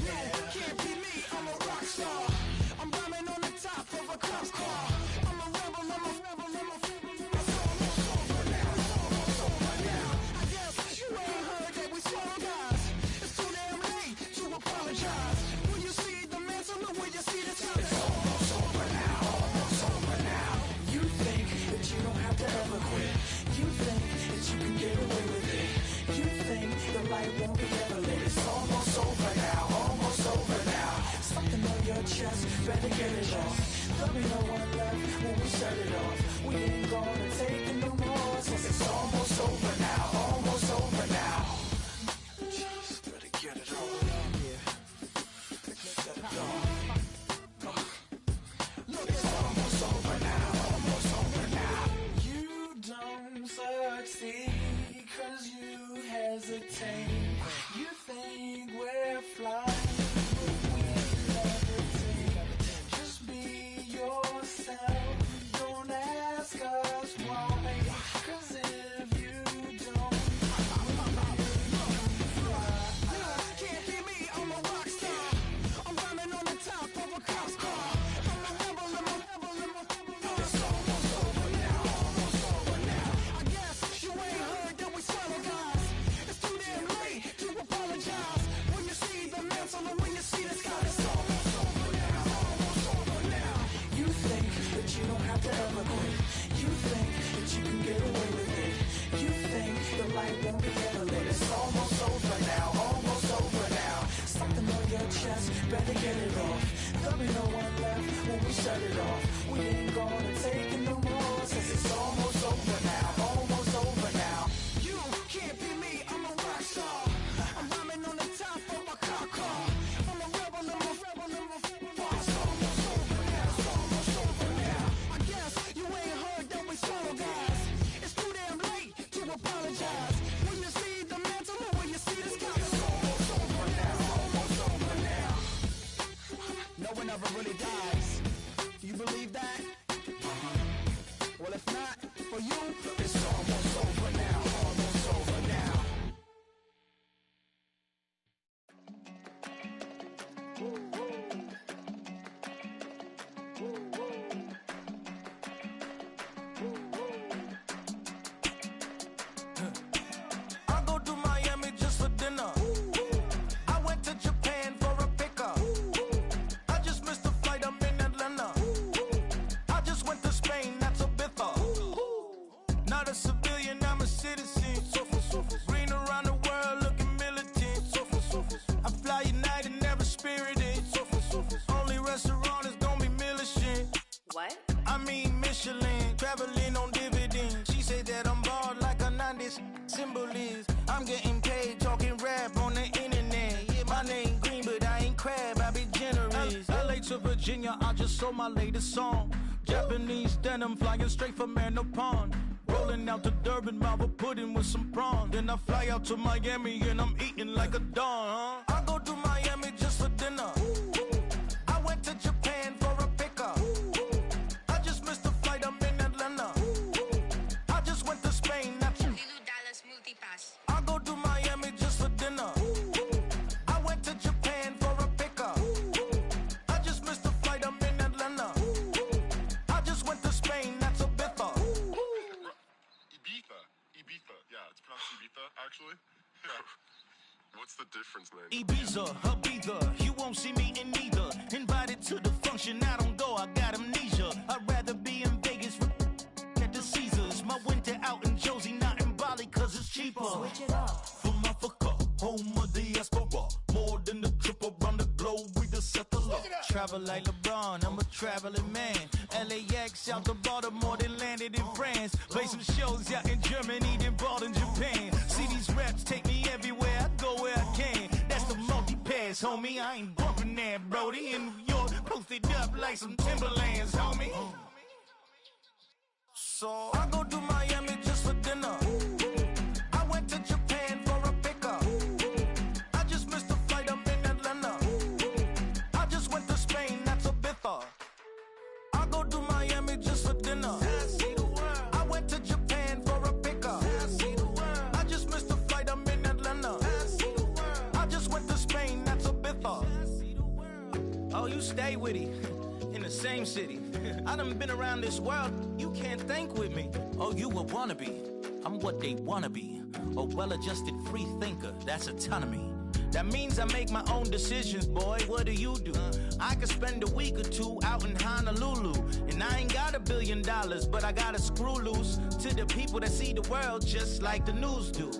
there. Can't be me, I'm a rock star. I'm rhyming on the top of a cop's car. I'm a rebel, I'm a rebel, I'm a rebel. It's almost over now, it's almost over now. I guess you ain't heard that we swallow guys. It's too damn late to apologize. When you see the mantle, look when you see the time. It's almost over now, almost over now. You think that you don't have to ever quit. You think that you can get away with it. You think the light won't be ever lit. It's almost over now, almost over now. Something on your chest, better get it off. There'll be no one left when we set it off. We ain't gonna take it no more, since it's almost over now, almost over now. Just better get it on. Yeah. Set it off. Look, it's almost over now, almost over now. You don't succeed 'cause you hesitate. You think we're flying, but we levitate. Just be yourself, don't ask us why. 'Cause if you don't, can't be me, I'm a rock star. I'm rhyming on the top of a cop's car. I'm a rebel, I'm a rebel, I'm a rebel. It's almost over now, almost over now. I guess you ain't heard that we swallow guys. It's too damn late to apologize. When you see the mantle and when you see the sky, it's almost over now, almost over now. You think that you don't have to ever quit. You think that you can get away with it. You think the light won't be ever lit. It's almost over now, almost over now. Something on your chest, better get it off. There'll be no one left when we set it off. We ain't gonna take it no more, since it's almost over now, almost over now. You can't be me, I'm a rock star. I'm rhyming on the top of a car car. I'm a rebel, I'm a rebel, I'm a rebel. It's almost over now, it's almost over now. I guess you ain't heard that we swallow guys. It's too damn late to apologize. When you see the mantle or when you see the sky, it's almost over now, almost over now. No one ever really dies. You believe that? Well, if not, for you, it's almost over now, almost over now. I go to Miami just for dinner. I went to Japan for a pickup. I just missed a flight, I'm in Atlanta. I just went to Spain, that's a bitha. Not a civilian, I'm a citizen. Green around the world, looking militant. I fly United, never spirited. Only restaurant is gonna be Michelin. What? I mean Michelin, traveling on dividends. She said that I'm bald like a 90s symbol is. I'm getting paid, talking rap on the internet. Yeah, my name green, but I ain't crab, I be generous. LA to Virginia, I just sold my latest song. Japanese denim, flying straight from Manapon. Rolling out to Durban, mouth pudding with some prawns. Then I fly out to Miami and I'm eating like a don, huh? I go to Miami just for dinner. I went to Japan for a pickup. I just missed a flight, I'm in Atlanta. I just went to Spain, that's Dallas Multipass. I go to Miami just for dinner. I went to Japan for a pickup. I just missed a flight, I'm in Atlanta. I just went to Spain, that's a bitha. Ibiza. Yeah, it's pronounced Ibiza, actually. What's the difference, man? Ibiza, Ibiza, you won't see me in neither. Invited to the function, I don't go, I got amnesia. I'd rather be in Vegas at the Caesars. My winter out in Josie, not in Bali, cause it's cheaper. Switch it up. From Africa, home of the diaspora. More than the trip around the globe, we the settler. travel like LeBron, I'm a traveling man. LAX out to Baltimore, then landed in France. Play some shows out in Germany, then bought in Japan. See these reps take me everywhere, I go where I can. That's the multi-pass, homie, I ain't bumping that, Brody. In New York, posted up like some Timberlands, homie. So I go to Miami just for dinner. I went to Japan for a pickup. I just missed a flight, I'm in Atlanta. I just went to Spain, that's a biffa. I go to Miami just for dinner. I see the world. I went to Japan for a pickup. I see the world. I just missed a flight, I'm in Atlanta. I see the world. I just went to Spain, that's a biffa. I see the world. Oh, you stay with it. In the same city. I done been around this world, you can't think with me. Oh, you a wannabe, I'm what they wanna be. A well-adjusted free thinker, that's autonomy. That means I make my own decisions, boy, what do you do? I could spend a week or two out in Honolulu. And I ain't got $1 billion, but I got a screw loose to the people that see the world just like the news do.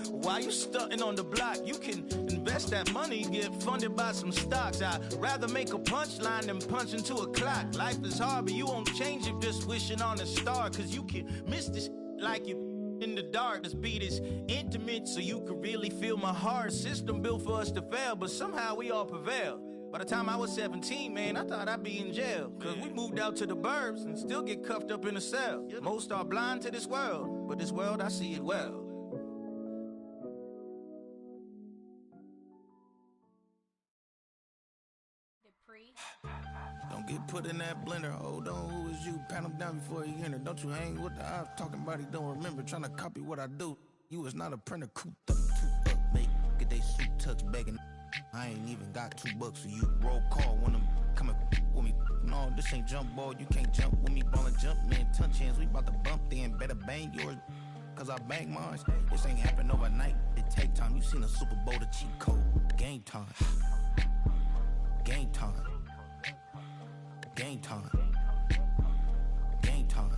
Why you stunting on the block? You can invest that money, get funded by some stocks. I'd rather make a punchline than punch into a clock. Life is hard, but you won't change it just wishing on a star. Cause you can miss this like you in the dark. This beat is intimate, so you can really feel my heart. System built for us to fail, but somehow we all prevail. By the time I was 17, man, I thought I'd be in jail. Cause we moved out to the burbs and still get cuffed up in a cell. Most are blind to this world, but this world, I see it well. Don't get put in that blender. Hold on, who is you? Pat him down before he enter. Don't you hang with the ops talking about he don't remember. Trying to copy what I do. You is not a printer. Cooped up, toot up, make get they suit tucks begging. I ain't even got $2 for you. Roll call when I'm coming with me. No, this ain't jump ball. You can't jump with me. Ballin' jump, man. Touch hands. We about to bump then. Better bang yours. Cause I bang mine. This ain't happen overnight. It take time. You seen a Super Bowl, the cheat code. Game time. Game time. Game time. Game time.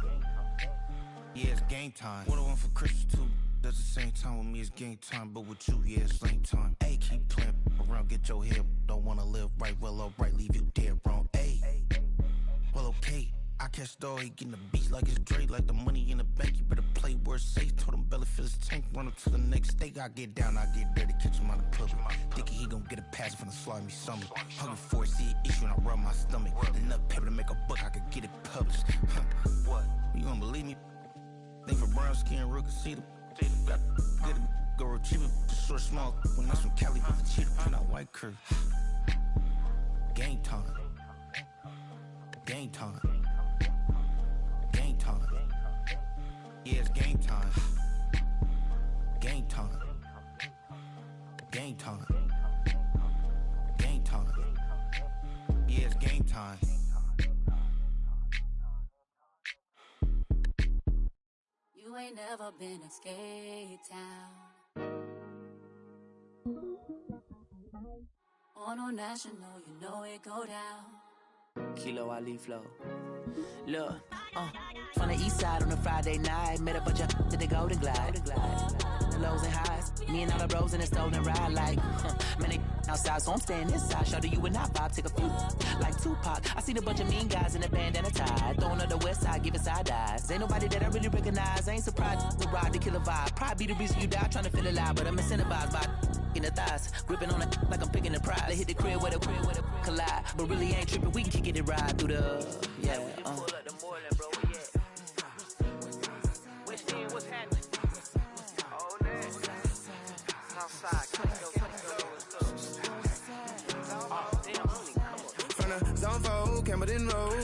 Yeah, it's game time. What I want for Christmas too. At the same time with me, it's game time. But with you, yeah, it's lame time. Hey, keep playing around, get your head. Don't wanna live right, well, alright, leave you dead wrong. Hey, well, okay. I catch the dog, he getting the beats like it's Drake, like the money in the bank. You better play where it's safe. Told him Bella fill his tank, run up to the next state. I get down, I get dirty, catch him on the public. Thinking he gon' get a pass from the slimy stomach. Hungry for it, see an issue and I rub my stomach. Enough paper to make a buck, I could get it published. What? You don't believe me? Think for brown skin, real can see them. Got good, go retrieve it, short, small. When that's from Cali, with the cheetah, print out white curve. Game time. Game time. Game time. Yeah, it's game time. Game time. Game time. Game time. Yeah, it's game time. You ain't never been in skate town. On a national, you know it go down. Kilo Ali flow. Look, from the east side on a Friday night, met a bunch of to the Golden Glide. The lows and highs, me and all the bros in the stolen ride like, man, they outside, so I'm staying inside. Shout to you and I vibe, take a few, like Tupac. I seen a bunch of mean guys in a bandana tie, throwing up the west side, giving side eyes. Ain't nobody that I really recognize, I ain't surprised to ride the killer vibe. Probably be the reason you die, trying to feel alive, but I'm incentivized by in the thighs, gripping on it like I'm picking the prize. They hit the crib where the collide, but really ain't tripping. We can kick it ride through the Pull up the Moreland, bro. Where you at? West End, what's happening? Oh, man. Southside, From the zone 4, Campbellton Road.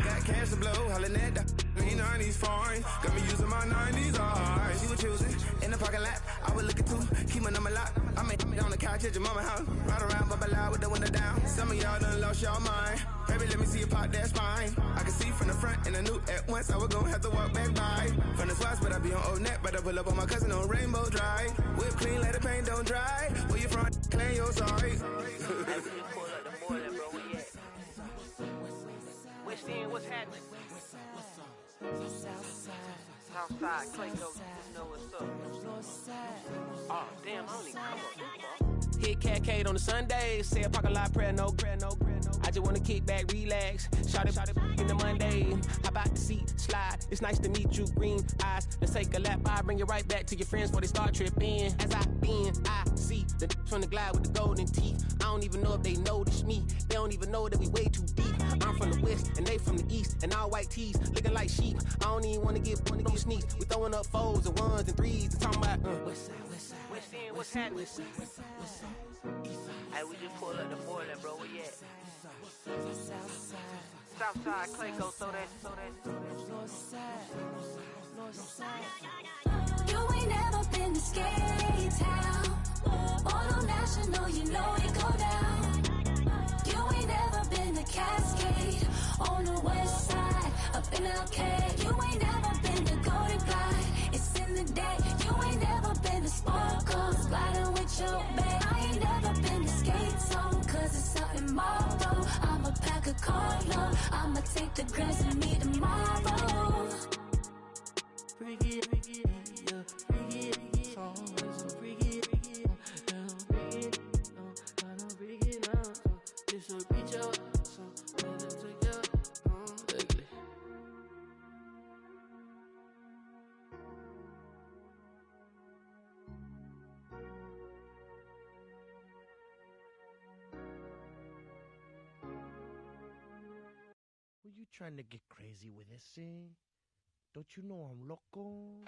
Got cash to blow, hollering at the green 90s foreign. Got me using my 90s, alright. She was choosing in the parking lot. I was looking too, keep my number locked. I made it on the couch at your mama house. Ride around, bubble loud with the window down. Some of y'all done lost y'all mind. Baby, let me see you pop that spine. I can see from the front and I knew at once I was gonna have to walk back by. From the spots, but I be on Old Neck. But I pull up on my cousin on Rainbow Drive. Whip clean, let the paint don't dry. Where you from? Claim your sorry. Pull up the Moreland, bro. Where you at? West End, what's happening? Southside, Clayco, you know what's up. Oh, damn, I don't even come up this far. Hit Cat Cade on the Sunday. Say a parking lot prayer, no. I just wanna kick back, relax. Shout it in the Monday. How about the seat slide? It's nice to meet you, green eyes. Let's take a lap. I bring you right back to your friends before they start tripping. As I bend, I see the from the glide with the golden teeth. I don't even know if they notice me. They don't even know that we way too deep. I'm from the west and they from the east, and all white tees looking like sheep. I don't even wanna get one of those sneaks. We throwing up fours and ones and threes and talking about West End, what's happening? Hey, we just pulled up the boiler, bro. Where you at? Southside, Clayco, throw that. You ain't never been to Skate Town. Auto National, you know it go down. You ain't never been to Cascade on the west side, up in Arcade. You ain't never been to Golden Glide, it's in the day. You ain't never been to Sparkles, gliding with your babe. I ain't never been to Skate Zone, cause it's something marble. I'ma pack a carload, I'ma take the grass and me tomorrow. Freaky, yeah, freaky, song is so freaky, and I'm freaky, I'm freaky now. It's a reach out, so better take out, ugly. Were you trying to get crazy with this thing? Don't you know I'm loco?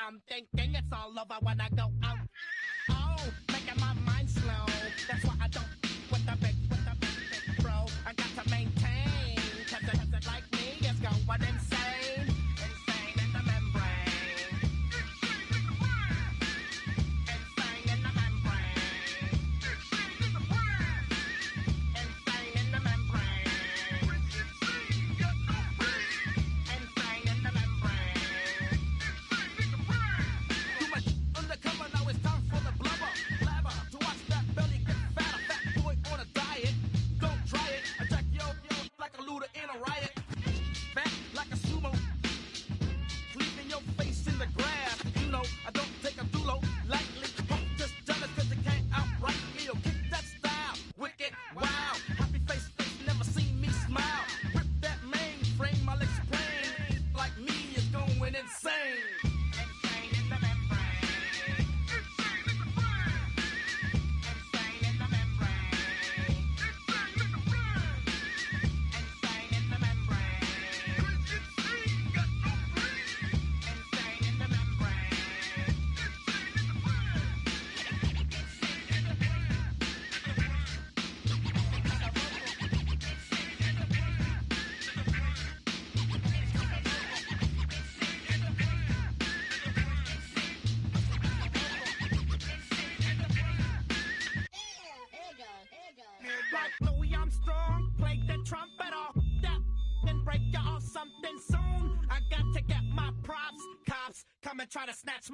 I'm thinking it's all over when I go out. Oh, making my mind slow. That's why I don't with the big bro. I got to maintain, cause it like me is going insane. Insane in the membrane. Insane in the membrane. Insane in the membrane. Insane in the membrane. Undercover, now it's time for the blubber. Blabber, to watch that belly get fatter. Fat boy on a diet. Don't try it. Attack yo like a looter in a riot. Fat like a sumo. Leaving your face in the grass. You know, I don't take a dulo lightly. Just jealous cause you can't outright me. Or kick that style. Wicked, wow. Happy face, never seen me smile. Rip that mainframe, I'll explain. Like me is going insane. Like Louis Armstrong, play the trumpet off that and break you off something soon. I got to get my props. Cops come and try to snatch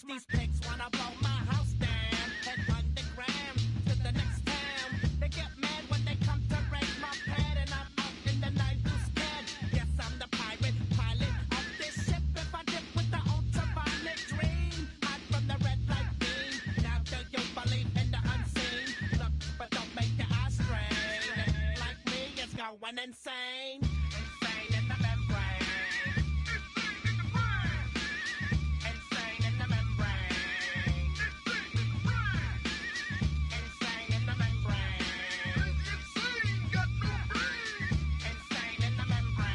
these pigs wanna blow my house down and run the gram to the next town. They get mad when they come to raid my pad and I'm out in the night too scared. Yes, I'm the pirate pilot of this ship. If I dip with the ultraviolet dream, hide from the red light beam. Now do you believe in the unseen? Look, but don't make your eyes strain. Like me, it's going insane. Insane in the membrane. Insane in the membrane. Insane in the membrane. Insane in the membrane.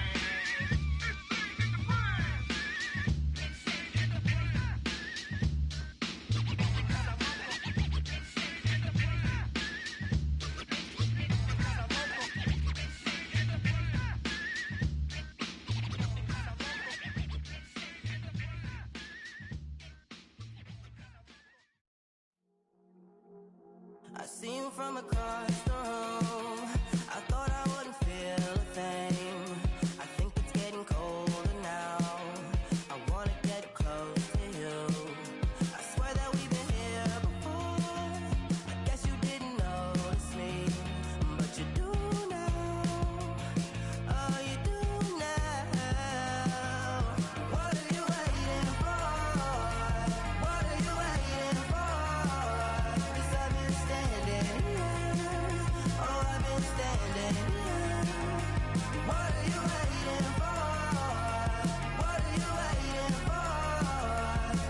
I see you from across the room. I thought I wouldn't feel a thing. I think it's getting colder now. I wanna get close to you. I swear that we've been here before. I guess you didn't notice me, but you do now. Oh, you do now. What are you waiting for? What are you waiting for? 'Cause I've been standing here. Oh, I've been standing here. What are you waiting for? What are you waiting for?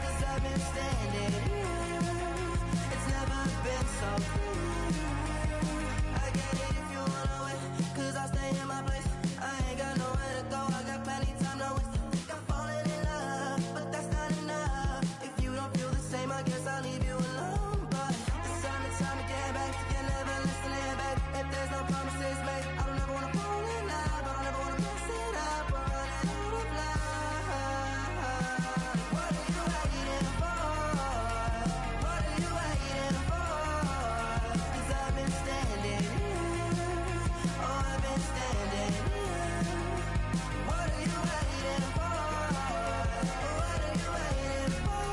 'Cause I've been standing here. It's never been so clear. I get it if you wanna wait, 'cause I'll stay in my place. I ain't got nowhere to go. I got plenty time to waste. Think I'm falling in love, but that's not enough. If you don't feel the same, I guess I'll leave you alone. But it's time to get back. You never listening, babe. If there's no promises made, I don't ever wanna fall in love, but I don't ever wanna mess it up. We're running out of love. What are you waiting for? What are you waiting for? 'Cause I've been standing here. Oh, I've been standing here. What are you waiting for? What are you waiting for?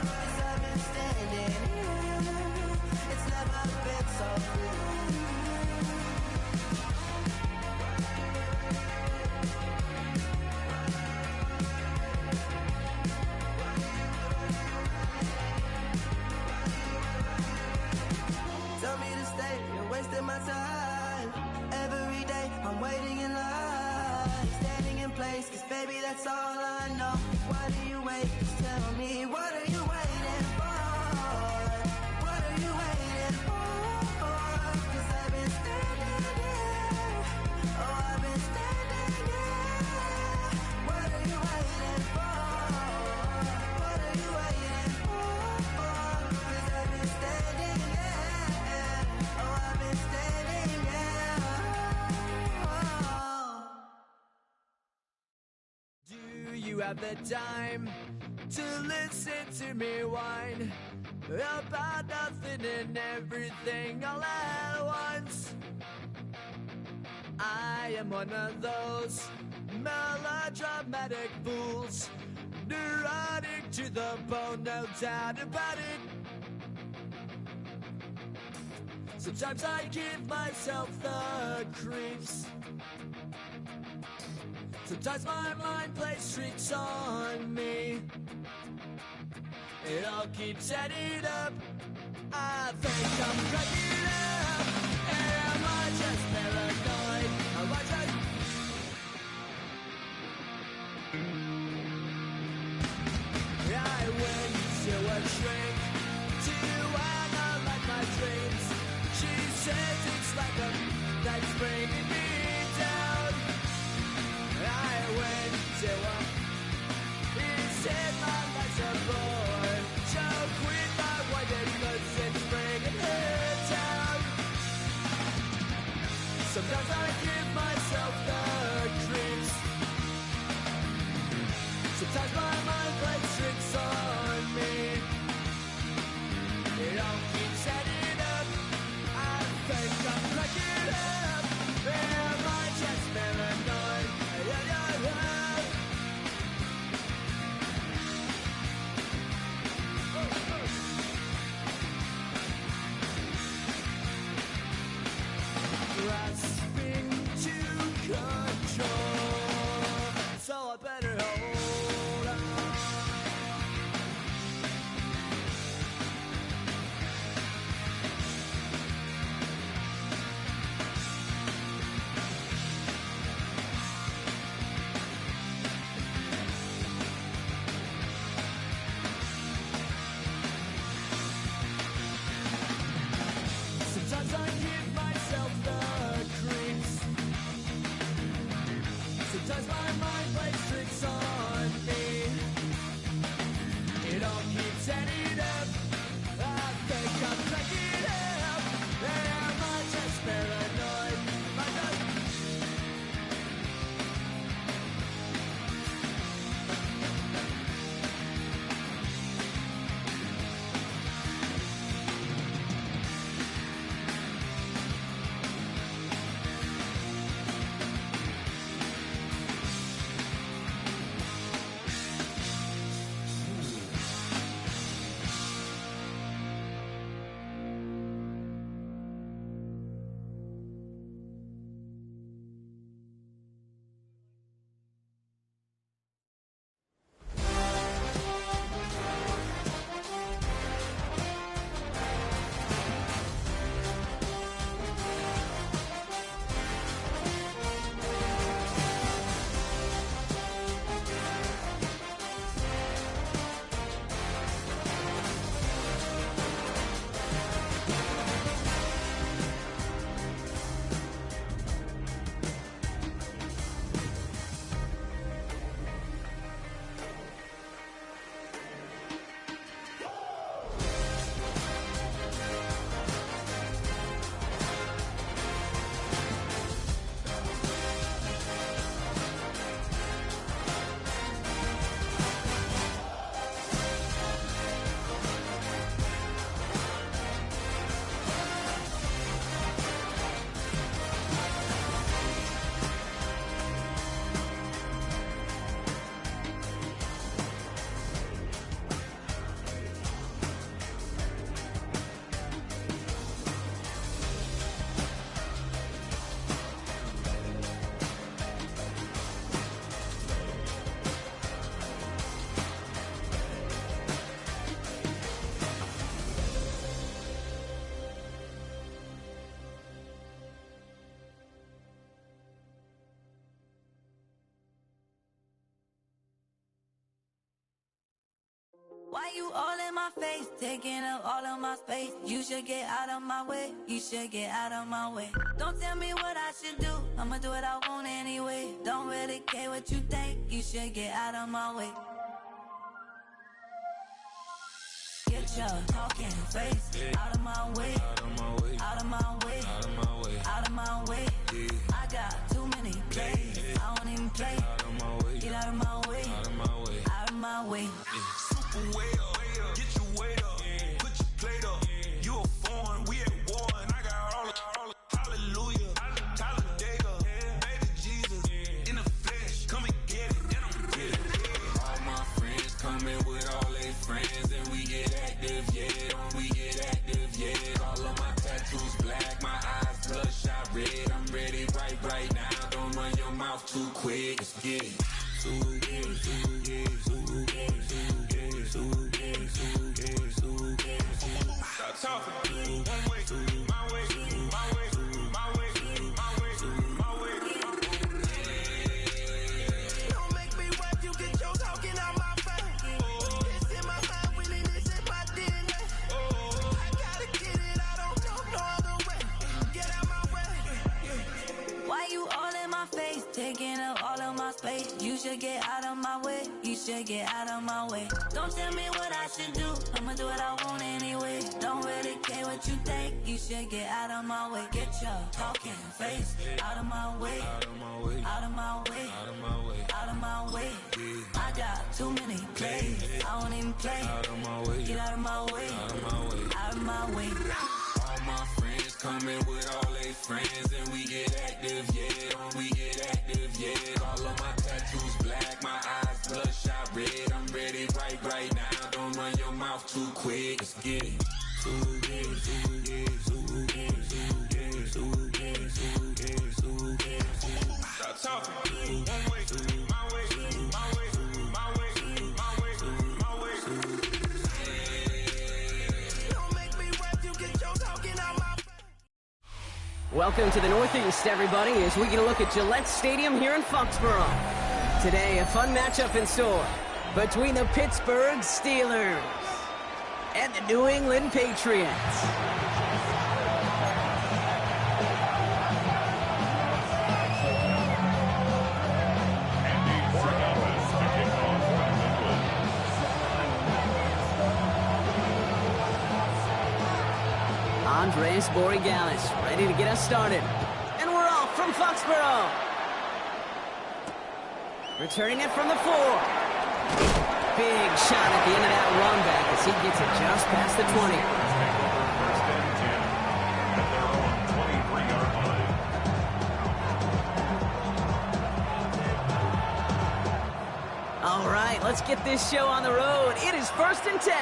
'Cause I've been standing here. It's never been so clear. Tell me to stay, you're wasting my time. Every day I'm waiting in line, standing in place, 'cause baby that's all I know. Why do you wait? Just tell me, what are you waiting for? What are you waiting for? 'Cause I've been standing here. Oh, I've been standing here. What are you waiting for? What are you waiting for? 'Cause I've been standing here. Oh, I've been standing here. Do you have the time to listen to me whine about nothing and everything all at once? I am one of those melodramatic fools, neurotic to the bone, no doubt about it. Sometimes I give myself the creeps. Sometimes my mind plays tricks on me. It all keeps adding up. I think I'm cracking up. Am I just paranoid? Am I just... I went to a shrink to analyze my dreams. She says it's like a that's bringing me down. I went to a... He said my life's a bore. So quit my wife because it's bringing her down. Sometimes I give myself the creeps. Sometimes my mind plays tricks on me. It all keeps adding up. I think I'm cracking up. Am I just paranoid? Yeah, yeah, yeah. Grasping to control, so I better hold on. Sometimes I give myself the creeps. Sometimes my mind plays tricks on me. It all keeps adding up. I think I'm cracking up. Am I just paranoid? Am I just... Why you all in my face, taking up all of my space? You should get out of my way, you should get out of my way. Don't tell me what I should do, I'ma do what I want anyway. Don't really care what you think, you should get out of my way. Get your talking face out of my way, out of my way, out of my way, out of my way, out of my way. I got too many plays, I don't even play. Out of my way, get out of my way, out of my way, out of my way. Super way up, get your weight up, put your plate up. You a foreign, we at war, and I got all the hallelujah, Talladega, baby Jesus, in the flesh, come and get it, and I'm get it. All my friends coming with all their friends, and we get active, yeah, we get active, yeah. All of my tattoos black, my eyes bloodshot red. I'm ready right now. Don't run your mouth too quick. Let's get it. Stop talking. One way, my way, my way, my way, my way, my way. Don't make me wipe you, get your talking out my face. It's in my mind, winning this in my DNA. I gotta get it, I don't know no other way. Get out my way. Why you all in my face, taking up all of my space? You should get out of my way, you should get out of my way. Don't tell me what I should do, I'ma do what I want anyway. Don't really care what you think, you should get out of my way. Get your talking face out of my way, out of my way, out of my way, out of my way, out of my way. I got too many plays, I don't even play. Out of my way, get out of my way, out of my way, out of my way. All my friends coming with all their friends, and we get active, yeah, we get active, yeah. All of my tattoos black, my eyes bloodshot red. I'm ready right now. Don't run your mouth too quick. Let's get it. Stop talking. One way, my way, my way, my way, my way, my way. Don't make me wipe you, get your talking out my face. Welcome to the Northeast, everybody, as we get a look at Gillette Stadium here in Foxborough. Today, a fun matchup in store between the Pittsburgh Steelers and the New England Patriots. Andres Borregalis ready to get us started. And we're off from Foxborough. Returning it from the 4. Big shot at the end of that run back as he gets it just past the 20. First and 10 at their own 23-yard line. All right, let's get this show on the road. It is 1st and 10.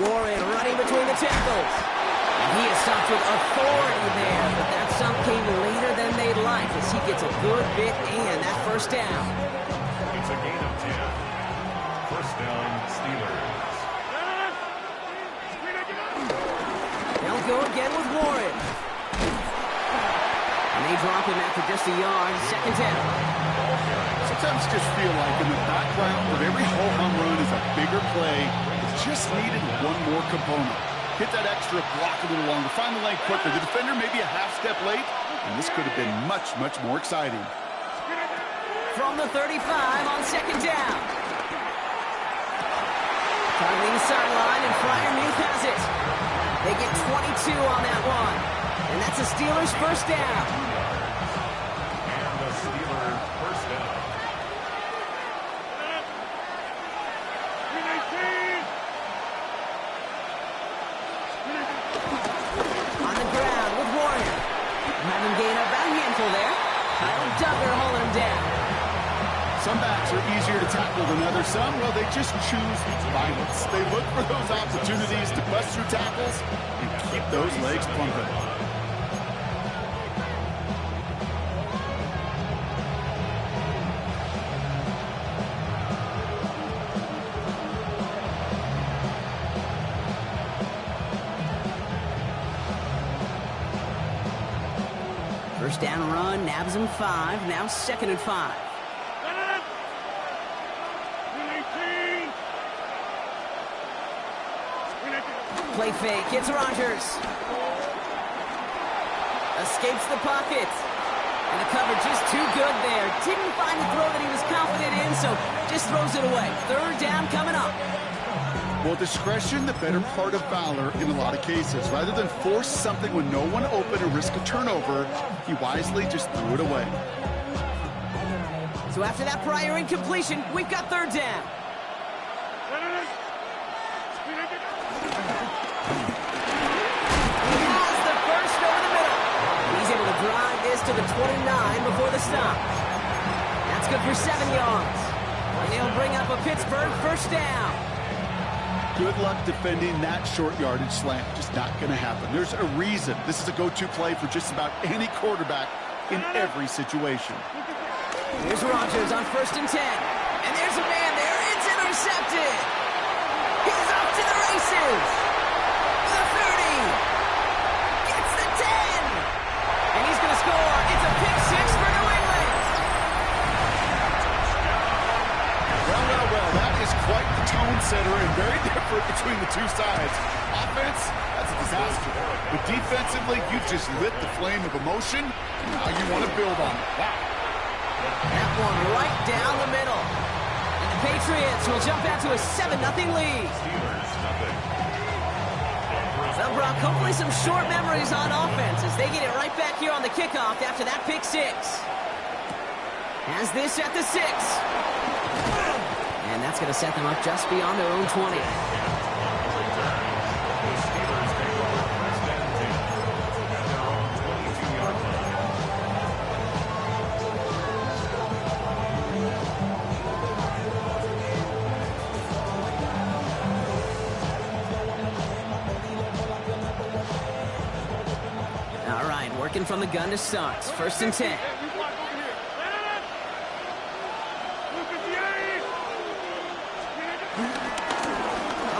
Warren running between the tackles. And he is stopped with authority there, but that stop came later than they'd like as he gets a good bit and that first down. It's a gain of 10. First down, Steelers. They'll go again with Warren. And they drop him after just a yard. Second down. Sometimes you just feel like in the background of every home run is a bigger play. Just needed one more component. Hit that extra block a little longer. Find the lane quicker. The defender may be a half step late, and this could have been much more exciting. From the 35 on second down. Targeting the sideline, and Freiermuth has it. They get 22 on that one. And that's a Steelers first down. And the Steelers first down. On the ground with Warren. Having gained about a handful there. Kyle Duggar holding him down. Some backs are easier to tackle than others. Some, well, they just choose violence. They look for those opportunities to bust through tackles and keep those legs pumping. First down run, nabs him 5. Now 2nd and 5. Play fake, hits Rodgers. Escapes the pocket. And the coverage is too good there. Didn't find the throw that he was confident in, so just throws it away. 3rd down coming up. Well, discretion, the better part of valor in a lot of cases. Rather than force something when no one open and risk a turnover, he wisely just threw it away. So after that prior incompletion, we've got 3rd down. He has the first over the middle. He's able to drive this to the 29 before the stop. That's good for 7 yards. And they'll bring up a Pittsburgh first down. Good luck defending that short yardage slant. Just not going to happen. There's a reason this is a go-to play for just about any quarterback in every situation. Here's Rodgers on 1st and 10. And there's a man there. It's intercepted. He's off to the races. The 30. Gets the 10. And he's going to score. It's a pick 6 for New England. Well, that is quite the tone setter and very different between the two sides. Offense, that's a disaster. But defensively, you just lit the flame of emotion, and now you want to build on it. Wow. That one right down the middle. And the Patriots will jump out to a 7-0 lead. So, Brock, hopefully some short memories on offense as they get it right back here on the kickoff after that pick 6. Has this at the 6. And that's going to set them up just beyond their own 20. All right, working from the gun to start. 1st and 10.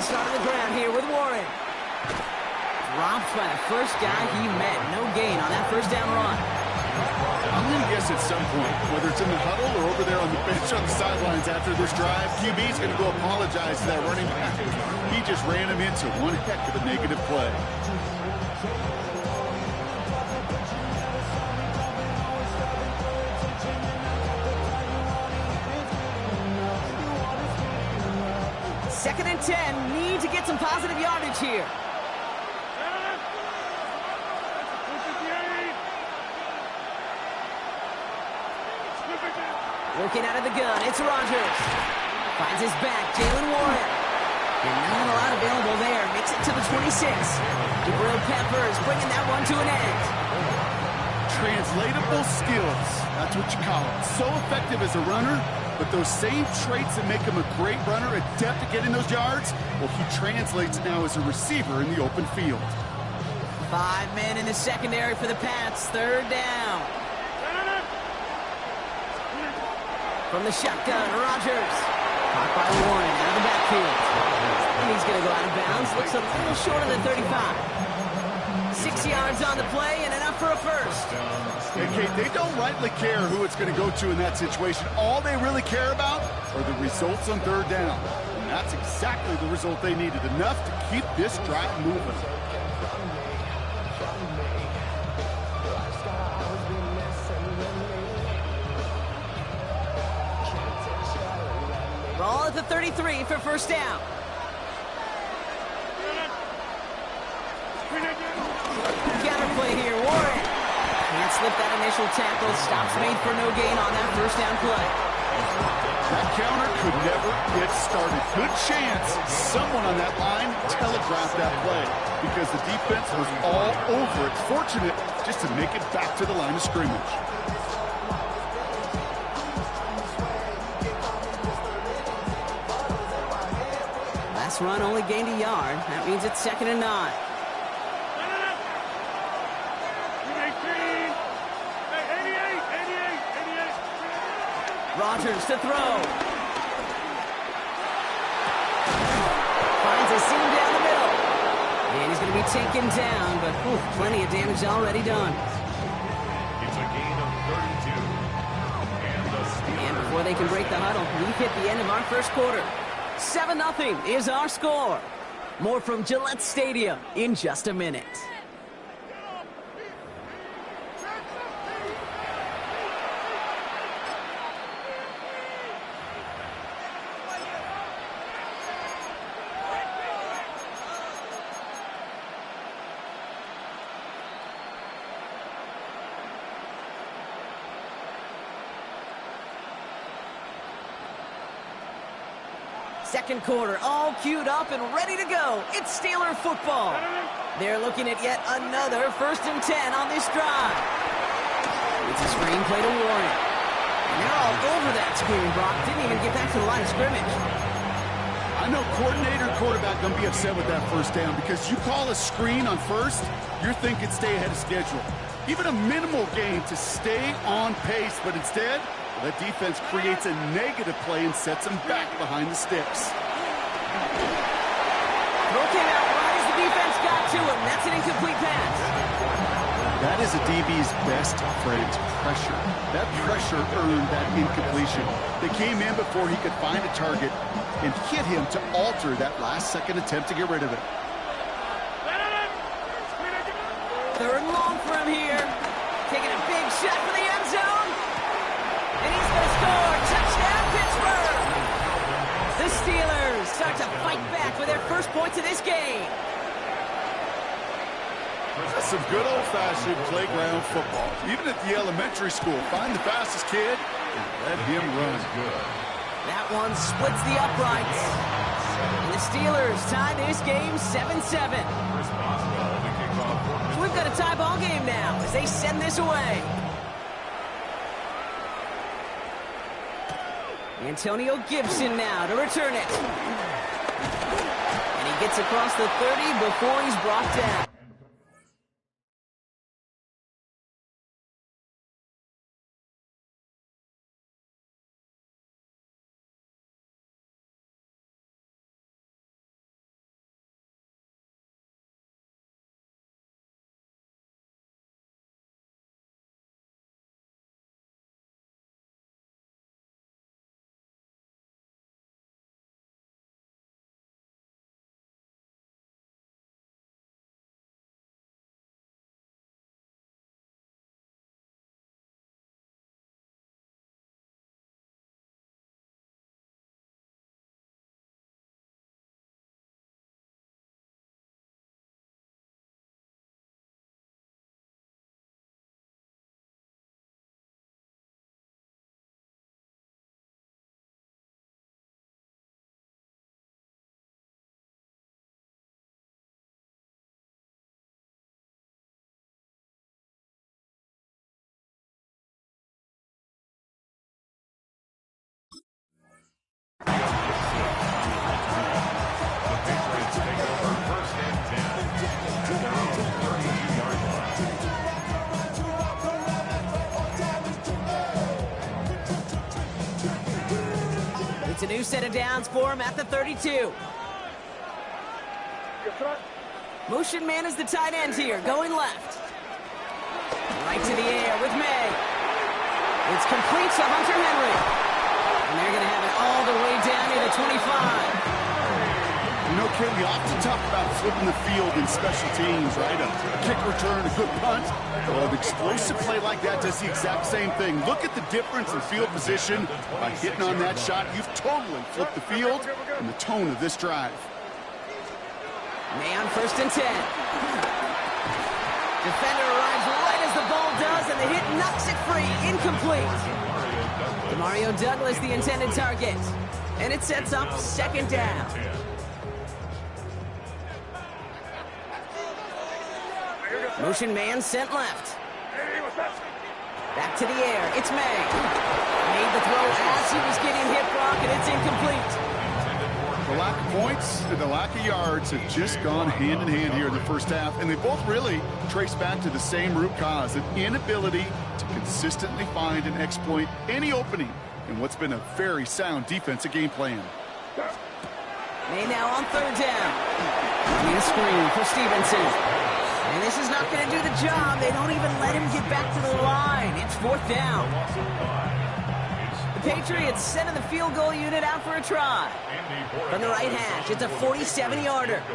Start on the ground here with Warren. Dropped by the first guy he met. No gain on that 1st down run. I'm going to guess at some point, whether it's in the huddle or over there on the bench on the sidelines after this drive, QB's going to go apologize to that running back. He just ran him into one heck of a negative play. Second and 10, need to get some positive yardage here. Working out of the gun, it's Rodgers. Finds his back, Jalen Warren. And not a lot available there, makes it to the 26. Jabril Peppers bringing that one to an end. Translatable skills, that's what you call it. So effective as a runner, but those same traits that make him a great runner, adept at getting those yards, well, he translates now as a receiver in the open field. 5 men in the secondary for the Pats. 3rd down. From the shotgun, Rodgers. Caught by Warren out of the backfield. And he's going to go out of bounds. Looks a little short of the 35. 6 yards on the play and enough for a first. Hey, Kate, they don't rightly care who it's going to go to in that situation. All they really care about are the results on 3rd down. And that's exactly the result they needed. Enough to keep this drive moving. Ball at the 33 for 1st down. Counterplay here, Warren. Can't slip that initial tackle. Stops made for no gain on that 1st down play. That counter could never get started. Good chance someone on that line telegraphed that play because the defense was all over it. Fortunate just to make it back to the line of scrimmage. Last run only gained a yard. That means it's 2nd and 9. Rodgers to throw. Finds a seam down the middle. And he's going to be taken down, but plenty of damage already done. And before they can break the huddle, we've hit the end of our first quarter. 7-0 is our score. More from Gillette Stadium in just a minute. Second quarter, all queued up and ready to go. It's Steeler football. They're looking at yet another 1st and 10 on this drive. It's a screenplay to Warren. And they're all over that screen, Brock. Didn't even get back to the line of scrimmage. I know coordinator and quarterback going to be upset with that first down because you call a screen on first, you're thinking stay ahead of schedule. Even a minimal gain to stay on pace, but instead, that defense creates a negative play and sets them back behind the sticks. Throw came out right as the defense got to him. That's an incomplete pass. That is a DB's best friend, pressure. That pressure earned that incompletion. They came in before he could find a target and hit him to alter that last-second attempt to get rid of it. 3rd and long for him here. Taking a big shot for the end zone. And he's going to score. Touchdown, Pittsburgh. The Steelers start to fight back with their first points of this game. That's some good old-fashioned playground football. Even at the elementary school, find the fastest kid and let him run. That one splits the uprights. And the Steelers tie this game 7-7. So we've got a tie ball game now as they send this away. Antonio Gibson now to return it. And he gets across the 30 before he's brought down. It's a new set of downs for him at the 32. Motion man is the tight end here, going left. Right to the air with May. It's complete to Hunter Henry. And they're going to have it all the way down near the 25. You know, Ken, we often talk about flipping the field in special teams, right? A kick return, a good punt. Well, an explosive play like that does the exact same thing. Look at the difference in field position. By hitting on that shot, you've totally flipped the field and the tone of this drive. May on 1st and 10. Defender arrives right as the ball does, and the hit knocks it free. Incomplete. Demario Douglas, the intended target. And it sets up 2nd down. Motion man sent left. Back to the air. It's May. Made the throw as he was getting hit, Brock, and it's incomplete. The lack of points and the lack of yards have just gone hand in hand here in the first half, and they both really trace back to the same root cause, an inability to consistently find and exploit any opening in what's been a very sound defensive game plan. May now on 3rd down. Running a screen for Stevenson. And this is not going to do the job. They don't even let him get back to the line. It's 4th down. The Patriots sending the field goal unit out for a try. From the right hash, it's a 47-yarder. And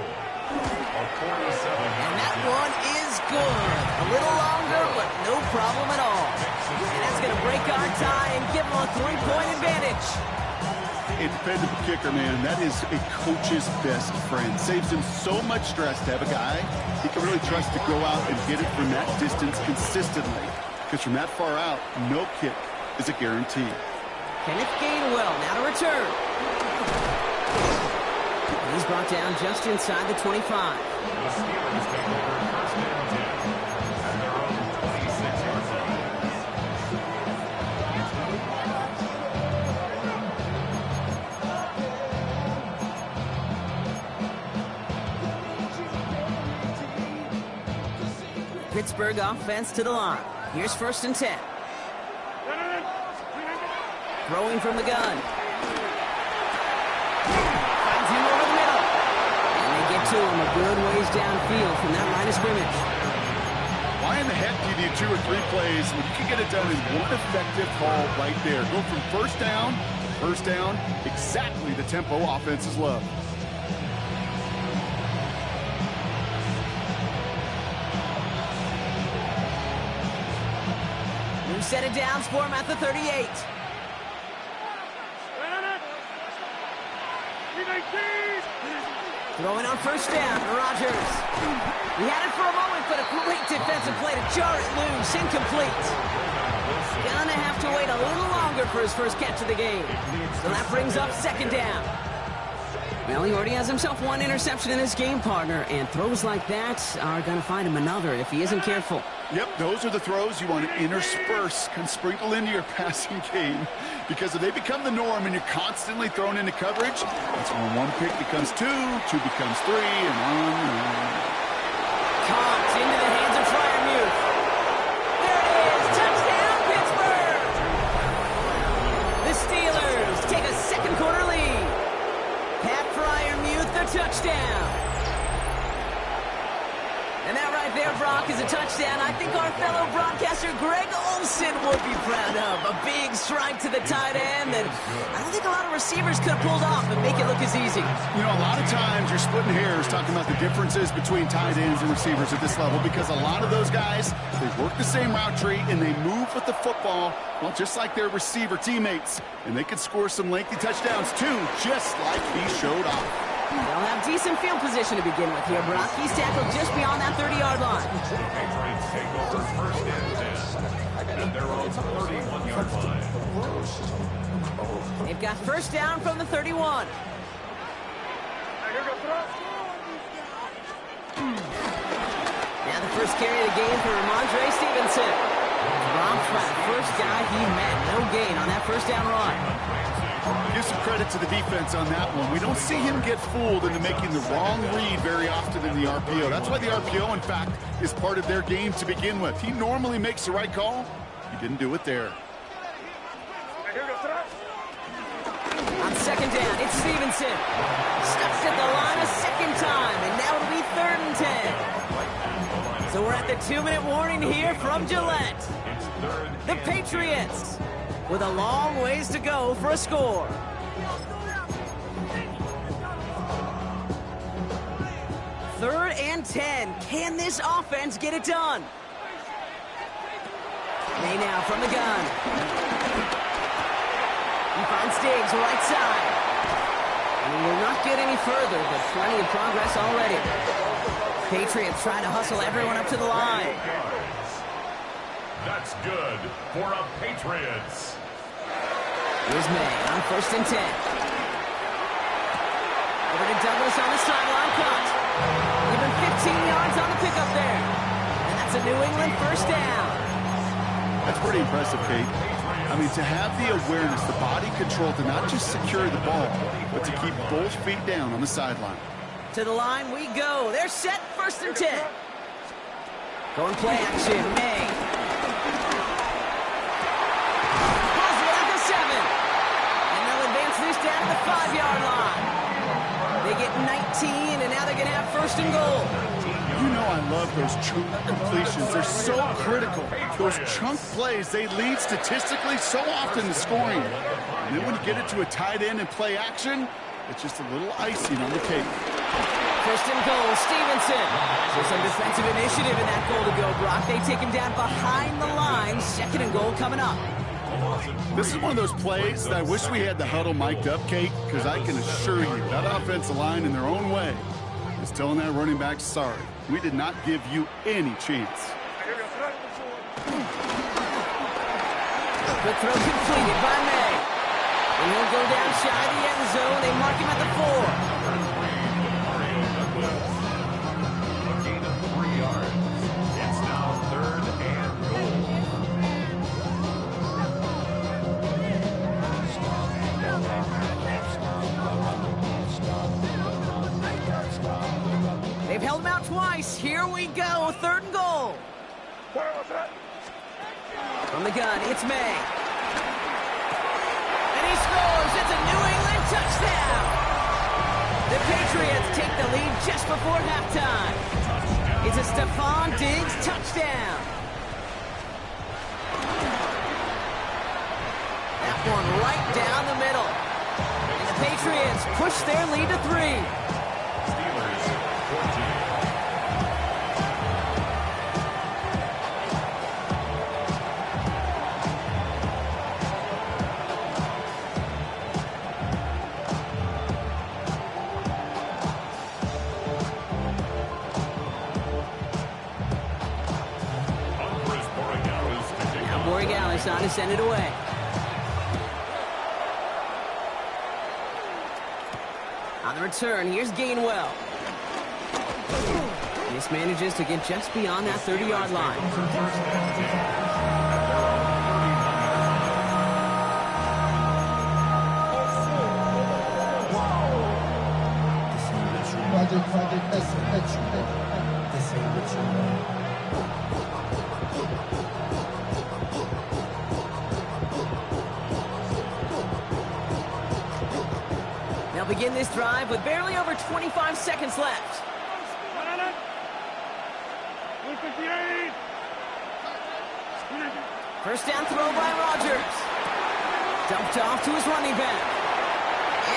that one is good. A little longer, but no problem at all. And that's going to break our tie and give them a 3-point advantage. A dependable kicker, man, that is a coach's best friend. Saves him so much stress to have a guy he can really trust to go out and get it from that distance consistently. Because from that far out, no kick is a guarantee. Kenneth Gainwell now to return. He's brought down just inside the 25. The Steelers take over 1st and 10 at their own 26-yard line. Pittsburgh offense to the line. Here's 1st and 10. Throwing from the gun. Finds him over the middle. And they get to him a good ways downfield from that line of scrimmage. Why in the heck do you do 2 or 3 plays when you can get it done in one effective call right there? Go from first down to first down, exactly the tempo offenses love. New set of downs for him at the 38. Throwing on 1st down, Rodgers. He had it for a moment, but a great defensive play to jar it loose. Incomplete. Gonna have to wait a little longer for his first catch of the game. So that brings up 2nd down. Well, he already has himself 1 interception in his game, partner, and throws like that are going to find him another if he isn't careful. Yep, those are the throws you want to intersperse, can sprinkle into your passing game, because if they become the norm and you're constantly thrown into coverage, that's when 1 pick becomes 2, 2 becomes 3, and on and on. Caught into the hands of Freiermuth. There it is, touchdown, Pittsburgh! The Steelers take a 2nd quarter lead. Pat Freiermuth, the touchdown. And that right there, Brock, is a touchdown I think our fellow broadcaster Greg Olsen would be proud of. A big strike to the tight end that I don't think a lot of receivers could have pulled off and make it look as easy. You know, a lot of times you're splitting hairs talking about the differences between tight ends and receivers at this level, because a lot of those guys, they work the same route tree and they move with the football, well, just like their receiver teammates. And they can score some lengthy touchdowns too, just like he showed off. They'll have decent field position to begin with here, Brock. He's tackled just beyond that 30-yard line. Patriots take over 1st and 10 at their own 31-yard line. They've got 1st down from the 31. Now the first carry of the game for Ramondre Stevenson. Dropped by the first guy he met. No gain on that 1st down run. Give some credit to the defense on that one. We don't see him get fooled into making the wrong read very often in the RPO. That's why the RPO, in fact, is part of their game to begin with. He normally makes the right call. He didn't do it there. On 2nd down, it's Stevenson. Stuffs at the line a 2nd time, and now it'll be 3rd and 10. So we're at the 2-minute warning here from Gillette. The Patriots with a long ways to go for a score. Third and 10. Can this offense get it done? May now from the gun. He finds Diggs right side. And will not get any further, but plenty of progress already. Patriots trying to hustle everyone up to the line. That's good for a Patriots. Here's May on 1st and 10. Over to Douglas on the sideline cut. Even 15 yards on the pickup there. And that's a New England 1st down. That's pretty impressive, Kate. I mean, to have the awareness, the body control to not just secure the ball, but to keep both feet down on the sideline. To the line we go. They're set, 1st and 10. Going play action, May. Pulls it at the 7. And they'll advance this down to the 5-yard line. They get 19, and now they're going to have 1st and goal. You know I love those true completions. They're so critical. Those chunk plays, they lead statistically so often to scoring. And then when you get it to a tight end and play action, it's just a little icing on the cake. First and goal, Stevenson. So some defensive initiative in that goal to go, Brock. They take him down behind the line. Second and goal coming up. This is one of those plays that I wish we had the huddle mic'd up, Kate, because I can assure you that offensive line in their own way is telling that running back, sorry, we did not give you any chance. The throw completed by May. And he'll go down shy of the end zone. They mark him at the 4. A gain of 3 yards. It's now 3rd and goal. They've held him out twice. Here we go. 3rd and goal. From the gun, it's May. And he scores. It's a New England touchdown. The Patriots take the lead just before halftime. It's a Stephon Diggs touchdown. That one right down the middle. And the Patriots push their lead to 3. Steelers 14. On to send it away. On the return, here's Gainwell. Mismanages to get just beyond that 30-yard line. They'll begin this drive with barely over 25 seconds left. First down throw by Rodgers. Dumped off to his running back.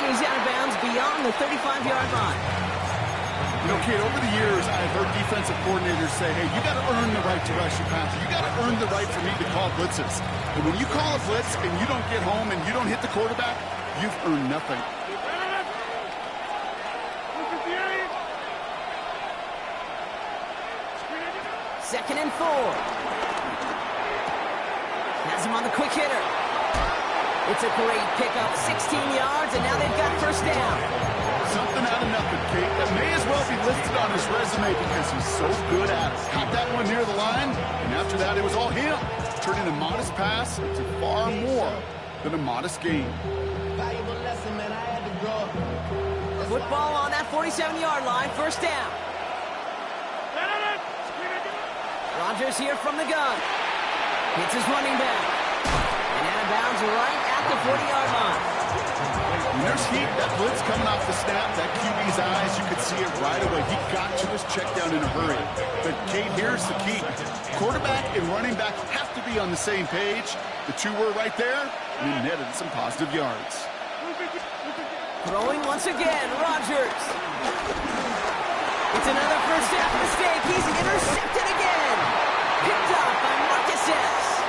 And he's out of bounds beyond the 35-yard line. You know, Kate, over the years, I've heard defensive coordinators say, hey, you got to earn the right to rush your passer. You got to earn the right for me to call blitzes. And when you call a blitz and you don't get home and you don't hit the quarterback, you've earned nothing. Second and 4. Has him on the quick hitter. It's a great pickup, 16 yards, and now they've got first down. Something out of nothing, Kate. That may as well be listed on his resume because he's so good at it. Caught that one near the line, and after that, it was all him. Turning a modest pass into far more than a modest gain. Valuable lesson, man. I had to grow up. Football on that 47-yard line, first down. Rodgers here from the gun. Hits his running back. And out of bounds right at the 40-yard line. When there's heat, that blitz coming off the snap, that QB's eyes, you could see it right away. He got to his check down in a hurry. But, Kate, here's the key. Quarterback and running back have to be on the same page. The two were right there, and he netted some positive yards. Throwing once again, Rodgers. It's another first half mistake. He's intercepted again. Picked up by Marcus S.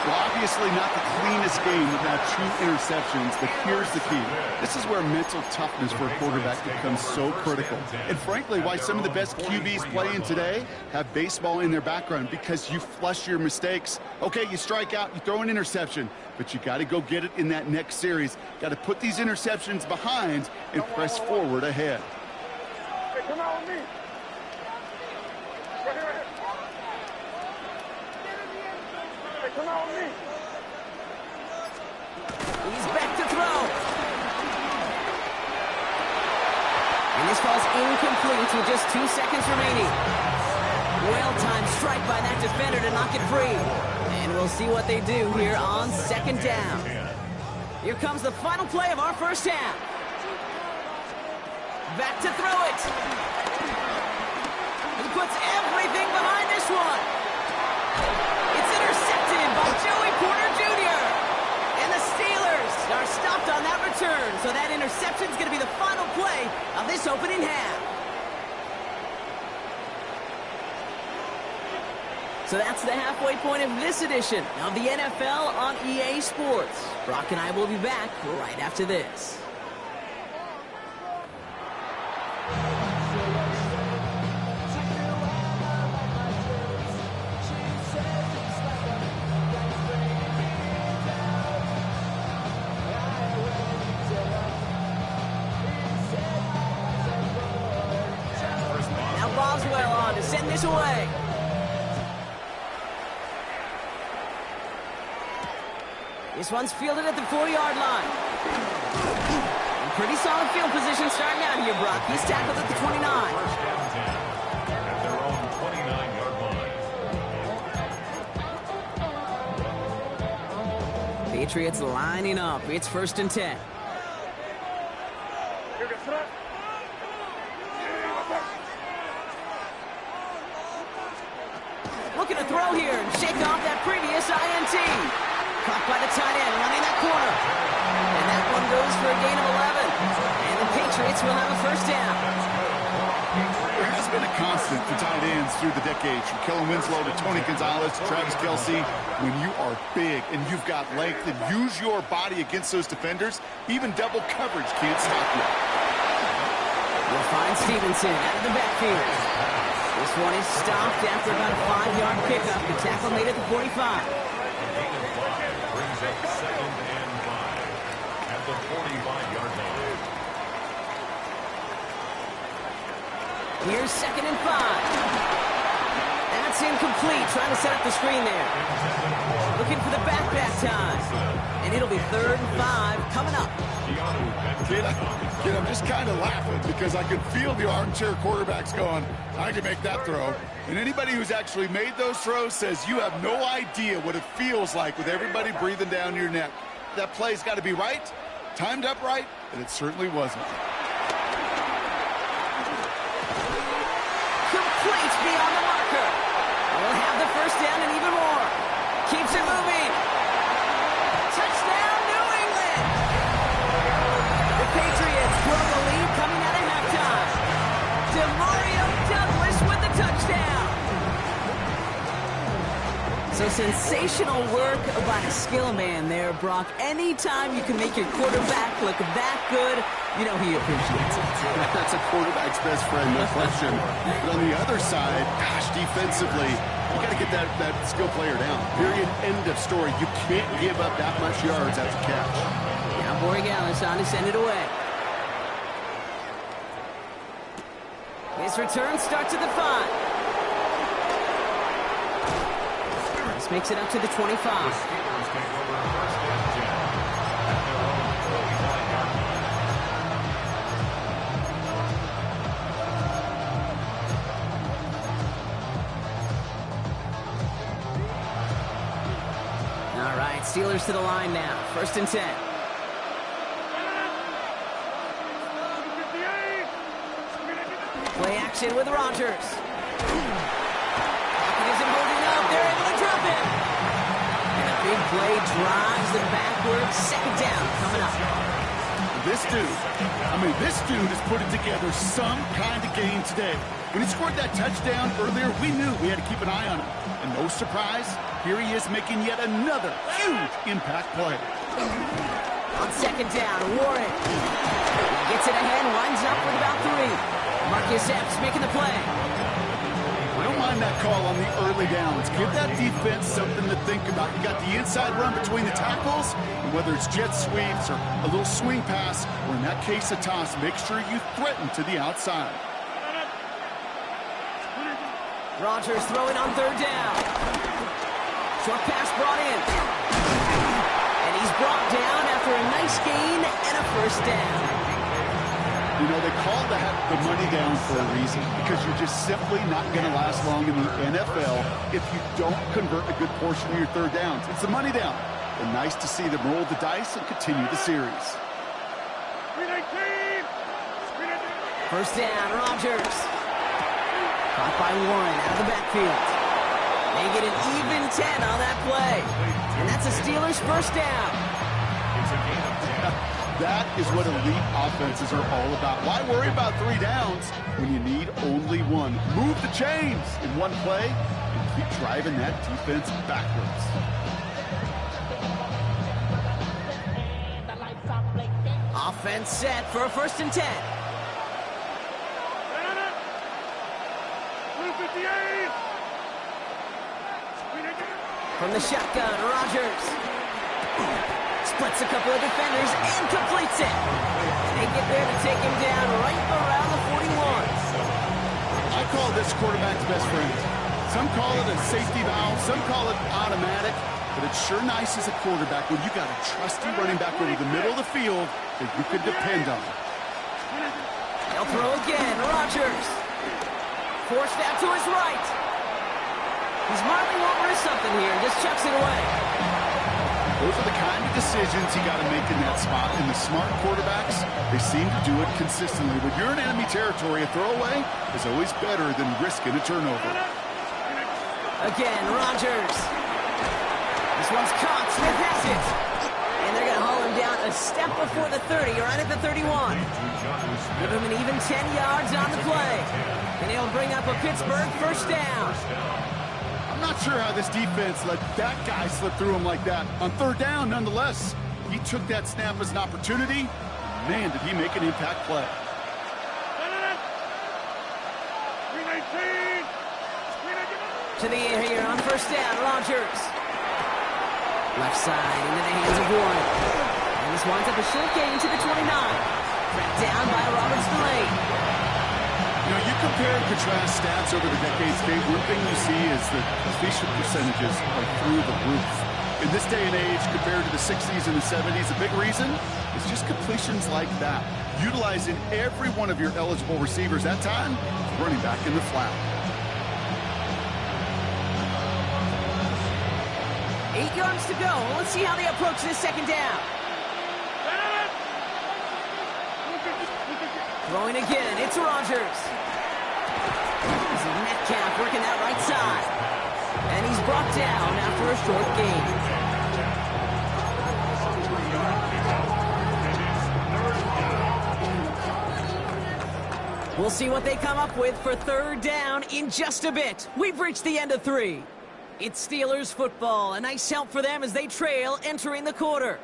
Well, obviously not the cleanest game without 2 interceptions, but here's the key. This is where mental toughness for a quarterback becomes so critical. And frankly, why some of the best QBs playing today have baseball in their background, because you flush your mistakes. Okay, you strike out, you throw an interception, but you got to go get it in that next series. Got to put these interceptions behind and press forward ahead. Hey, come out with me. Right here. Hey, come out with me. He's back to throw. And this falls incomplete with just 2 seconds remaining. Well-timed strike by that defender to knock it free. And we'll see what they do here on second down. Here comes the final play of our first half. Back to throw it. He puts everything behind this one. It's intercepted. So that's the halfway point of this edition of the NFL on EA Sports. Brock and I will be back right after this. Now Boswell on to send this away. This one's fielded at the 40-yard line. And pretty solid field position starting out here, Brock. He's tackled at the 29. First down 10 at their own 29-yard line. Patriots lining up. It's 1st and 10. Looking to throw here and shake off that previous INT. Caught by the tight end, running that corner. And that one goes for a gain of 11. And the Patriots will have a 1st down. There has been a constant for tight ends through the decades, from Kellen Winslow to Tony Gonzalez to Travis Kelce. When you are big and you've got length and use your body against those defenders, even double coverage can't stop you. We'll find Stevenson out of the backfield. This one is stopped after about a 5-yard pickup. The tackle made at the 45. Brings up 2nd and 5 at the 45-yard line. Here's 2nd and 5. That's incomplete. Trying to set up the screen there. Looking for the back time. And it'll be 3rd and 5 coming up. Kid, I'm just kind of laughing because I could feel the armchair quarterbacks going, I can make that throw. And anybody who's actually made those throws says you have no idea what it feels like with everybody breathing down your neck. That play's got to be right, timed up right, and it certainly wasn't. Complete beyond the marker. We'll have the 1st down and even more. Keeps it moving. Touchdown, New England. The Patriots grow the lead coming out of halftime. DeMario Douglas with the touchdown. So sensational work by the skill man there, Brock. Anytime you can make your quarterback look that good, you know he appreciates it. That's a quarterback's best friend, no question. But on the other side, gosh, defensively, you got to get that skill player down. Period. End of story. You can't give up that much yards after catch. Now Borregales on to send it away. His return starts at the 5. This makes it up to the 25. The Steelers take over 1st and 10 at their own 45-yard line. All right, Steelers to the line now. 1st and 10. Play action with Rodgers. Pocket isn't holding up. They're able to drop him. And a big play drives them backwards. 2nd down coming up. This dude is putting together some kind of game today. When he scored that touchdown earlier, we knew we had to keep an eye on him. And no surprise, here he is making yet another huge impact play. On 2nd down, Warren gets it ahead, winds up with about 3. Marcus Epps making the play. I don't mind that call on the early downs. Give that defense something to think about. You got the inside run between the tackles, and whether it's jet sweeps or a little swing pass, or in that case a toss, make sure you threaten to the outside. Rodgers throwing on 3rd down. Short pass brought in. And he's brought down after a nice gain and a 1st down. You know, they call that the money down for a reason, because you're just simply not going to last long in the NFL if you don't convert a good portion of your 3rd downs. It's the money down. And nice to see them roll the dice and continue the series. 1st down, Rodgers. Caught by Warren out of the backfield. They get an even 10 on that play. And that's a Steelers 1st down. It's a gain of 10. That is what elite offenses are all about. Why worry about 3 downs when you need only 1? Move the chains in one play and keep driving that defense backwards. Offense set for a 1st and 10. From the shotgun, Rodgers splits a couple of defenders and completes it. They get there to take him down right around the 41. I call this quarterback's best friend. Some call it a safety valve, some call it automatic, but it's sure nice as a quarterback when you got a trusty running back over the middle of the field that you can depend on. They'll throw again, Rodgers. Forced out to his right. He's marking over something here, just chucks it away. Those are the kind of decisions you got to make in that spot. And the smart quarterbacks, they seem to do it consistently. When you're in enemy territory, a throwaway is always better than risking a turnover. Again, Rodgers. This one's caught. Smith has it. And they're going to haul him down a step before the 30, right at the 31. Give him an even 10 yards on the play. And he'll bring up a Pittsburgh 1st down. I'm not sure how this defense let that guy slip through him like that. On 3rd down, nonetheless, he took that snap as an opportunity. Man, did he make an impact play. To the air here on 1st down, Rodgers. Left side into the hands of Warren. And this winds up a short gain to the 29. Tracked down by Roberts Delane. You know, you compare and contrast stats over the decades, Kate. One thing you see is that completion percentages are through the roof. In this day and age, compared to the 60s and the 70s, a big reason is just completions like that. Utilizing every one of your eligible receivers that time, running back in the flat. 8 yards to go. Let's see how they approach this 2nd down. Throwing again, it's Rodgers. This is Metcalf working that right side. And he's brought down after a short gain. We'll see what they come up with for 3rd down in just a bit. We've reached the end of 3. It's Steelers football. A nice help for them as they trail entering the quarter.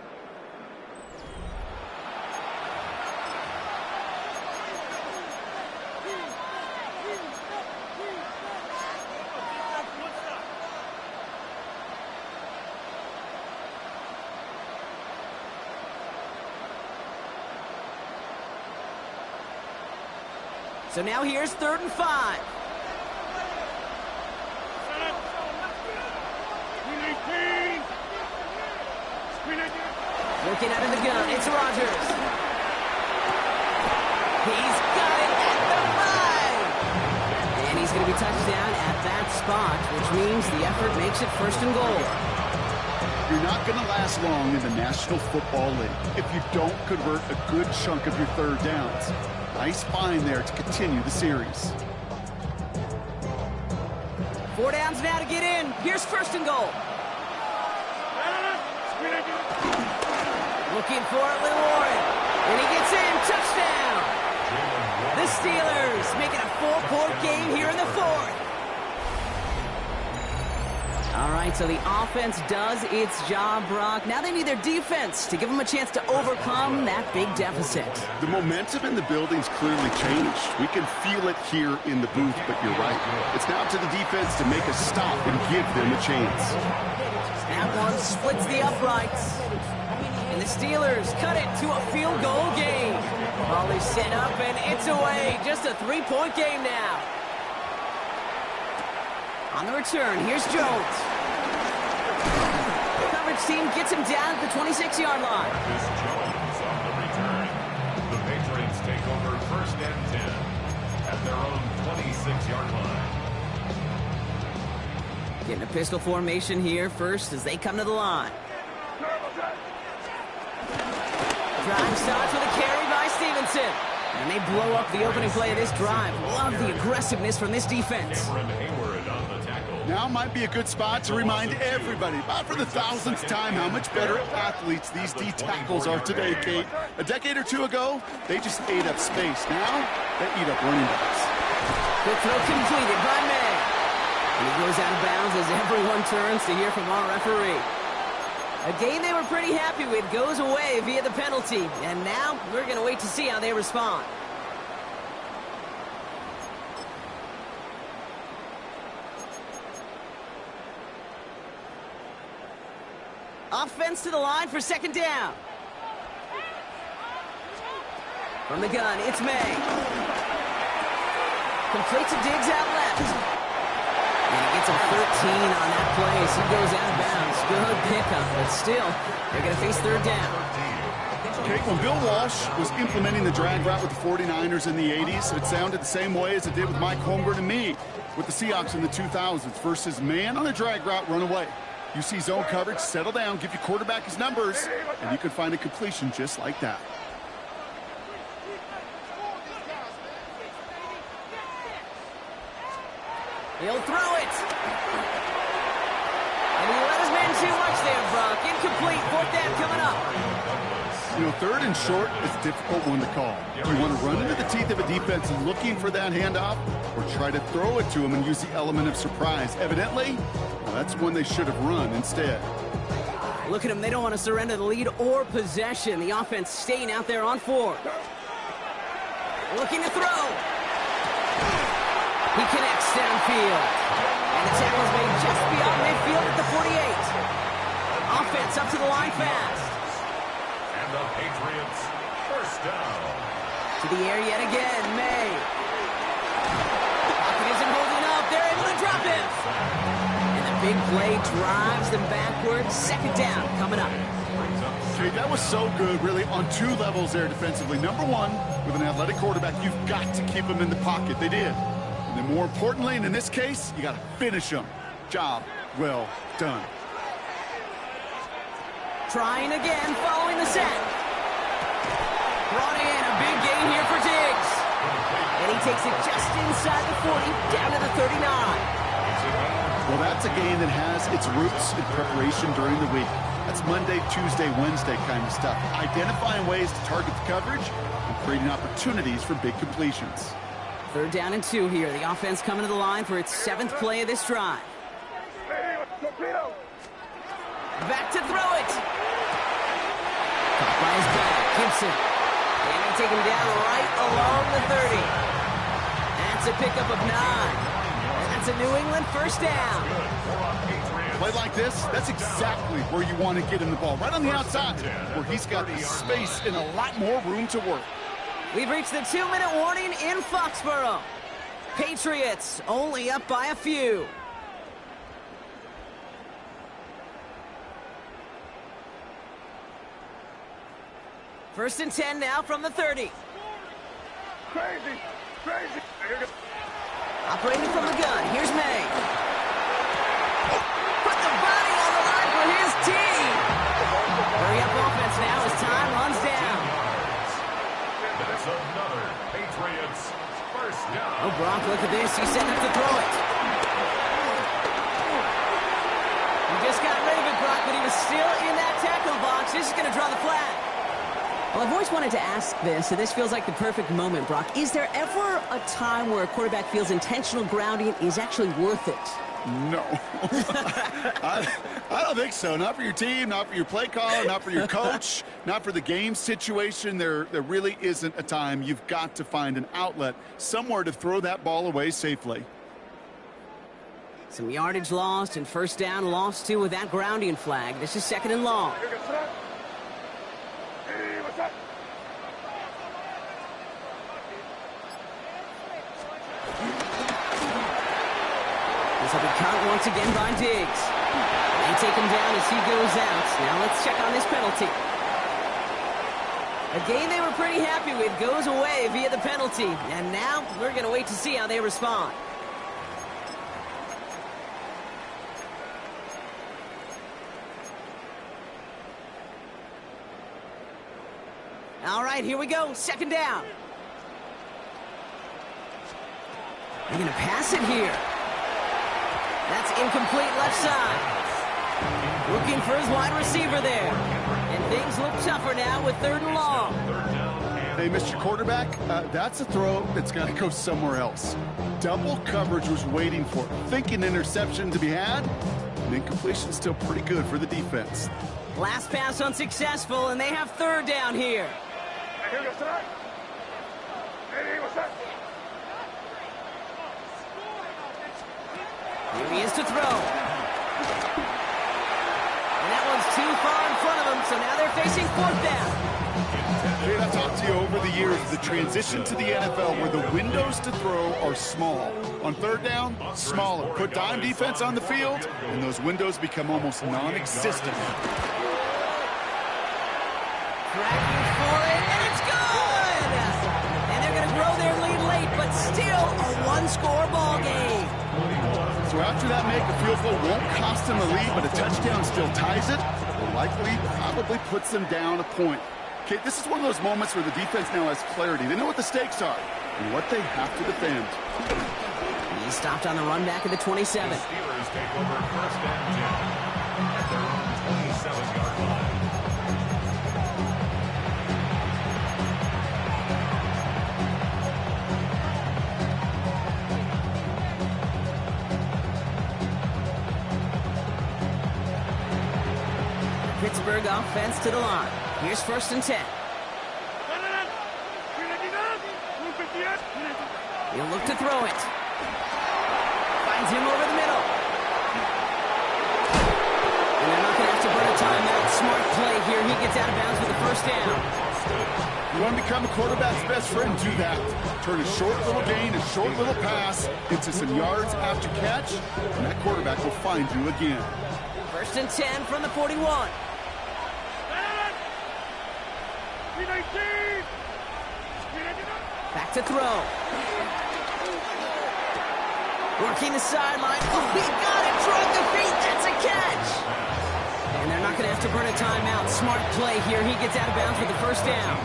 So now here's 3rd and 5. Looking out of the gun, it's Rodgers. He's got it at the 5. And he's going to be touched down at that spot, which means the effort makes it 1st and goal. You're not going to last long in the National Football League if you don't convert a good chunk of your 3rd downs. Nice find there to continue the series. 4 downs now to get in. Here's 1st and goal. Looking for it with Warren. And he gets in. Touchdown. The Steelers making a 4-point game here in the 4th. All right, so the offense does its job, Brock. Now they need their defense to give them a chance to overcome that big deficit. The momentum in the building's clearly changed. We can feel it here in the booth, but you're right. It's now to the defense to make a stop and give them a chance. That one splits the uprights. And the Steelers cut it to a field goal game. Ball is set up and it's away. Just a 3-point game now. On the return, here's Jones. The coverage team gets him down at the 26-yard line. This Jones on the return. The Patriots take over 1st and 10 at their own 26-yard line. Getting a pistol formation here first as they come to the line. Drive starts with a carry by Stevenson. And they blow up the opening play of this drive. Love the aggressiveness from this defense. Now might be a good spot to remind everybody, about for the 1000th time, how much better athletes these D tackles are today, Kate. A decade or two ago, they just ate up space. Now, they eat up running backs. Quick throw completed by May. And he goes out of bounds as everyone turns to hear from our referee. A game they were pretty happy with goes away via the penalty. And now we're going to wait to see how they respond. Offense to the line for second down. From the gun, it's May. Complete to Diggs out left. And he gets a 13 on that play as he goes out of bounds. Good pickup, but still, they're going to face third down. Okay, when Bill Walsh was implementing the drag route with the 49ers in the 80s, it sounded the same way as it did with Mike Holmgren and me with the Seahawks in the 2000s versus man on a drag route, run away. You see zone coverage, settle down, give your quarterback his numbers, and you can find a completion just like that. He'll throw it. And he let his man too much there, Brock. Incomplete. Fourth down coming up. You know, third and short is a difficult one to call. Do you want to run into the teeth of a defense looking for that handoff, or try to throw it to him and use the element of surprise? Evidently, well, that's one they should have run instead. Look at them. They don't want to surrender the lead or possession. The offense staying out there on fourth. Looking to throw. He connects downfield. And the tackle's made just beyond midfield at the 48. Offense up to the line fast. And the Patriots first down. To the air yet again, May. Pocket isn't holding up. They're able to drop him. And the big play drives them backwards. Second down coming up. Okay, that was so good, really, on two levels there defensively. Number one, with an athletic quarterback, you've got to keep him in the pocket. They did. And then more importantly, and in this case, you got to finish him. Job well done. Trying again, following the set. Brought in a big gain here for Diggs. And he takes it just inside the 40, down to the 39. Well, that's a game that has its roots in preparation during the week. That's Monday, Tuesday, Wednesday kind of stuff. Identifying ways to target the coverage and creating opportunities for big completions. Third down and 2 here. The offense coming to the line for its 7th play of this drive. Back to throw it. Caught by his back, Gibson. And they take him down right along the 30. That's a pickup of 9. And that's a New England first down. Play like this, that's exactly where you want to get him the ball. Right on the outside, where he's got the space and a lot more room to work. We've reached the 2-minute warning in Foxborough. Patriots only up by a few. First and 10 now from the 30. Crazy. Operating from the gun, here's May. Put the body on the line for his team. Hurry up offense now as time runs down. That's another Patriots first down. Oh, Brock, look at this. He's setting up to throw it. He just got rid of it, Brock, but he was still in that tackle box. This is going to draw the flag. Well, I've always wanted to ask this, and this feels like the perfect moment, Brock. Is there ever a time where a quarterback feels intentional grounding is actually worth it? No. I don't think so. Not for your team, not for your play caller, not for your coach, not for the game situation. There really isn't a time. You've got to find an outlet, somewhere to throw that ball away safely. Some yardage lost and first down lost too with that grounding flag. This is second and long. This will be caught once again by Diggs. They take him down as he goes out. Now let's check on this penalty. A game they were pretty happy with goes away via the penalty. And now we're going to wait to see how they respond. All right, here we go. Second down. They're going to pass it here. That's incomplete left side. Looking for his wide receiver there. And things look tougher now with third and long. Hey, Mr. Quarterback, that's a throw that's got to go somewhere else. Double coverage was waiting for it, thinking interception to be had, and incompletion still pretty good for the defense. Last pass unsuccessful, and they have third down here. Here he is to throw. And that one's too far in front of him, so now they're facing fourth down. Jay, I've talked to you over the years, the transition to the NFL where the windows to throw are small. On third down, smaller. Put dime defense on the field, and those windows become almost non-existent. Tracking for it, and it's good! And they're going to grow their lead late, but still a one-score ball game. So after that make, a field goal won't cost them the lead, but a touchdown still ties it, or likely probably puts them down a point. Okay, this is one of those moments where the defense now has clarity. They know what the stakes are and what they have to defend. He stopped on the run back at the 27. The Steelers take over first and 10 at their own 27-yard line. Pittsburgh offense to the line. Here's first and 10. He'll look to throw it. Finds him over the middle. And they're not going to have to burn a timeout. Smart play here. He gets out of bounds with the first down. You want to become a quarterback's best friend, do that. Turn a short little gain, a short little pass into some yards after catch, and that quarterback will find you again. First and 10 from the 41. Back to throw. Working the sideline. Oh, he got it. Drug the feet. That's a catch. And they're not going to have to burn a timeout. Smart play here. He gets out of bounds with the first down.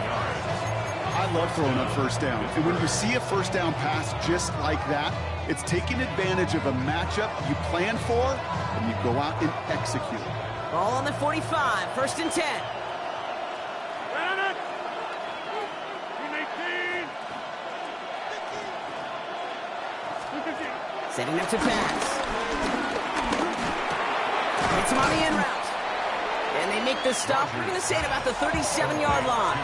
I love throwing on first down. And when you see a first down pass just like that, it's taking advantage of a matchup you plan for, and you go out and execute. Ball on the 45. First and 10. Setting up to pass. Hits him on the in route. And they make the stop. We're going to say it about the 37-yard line.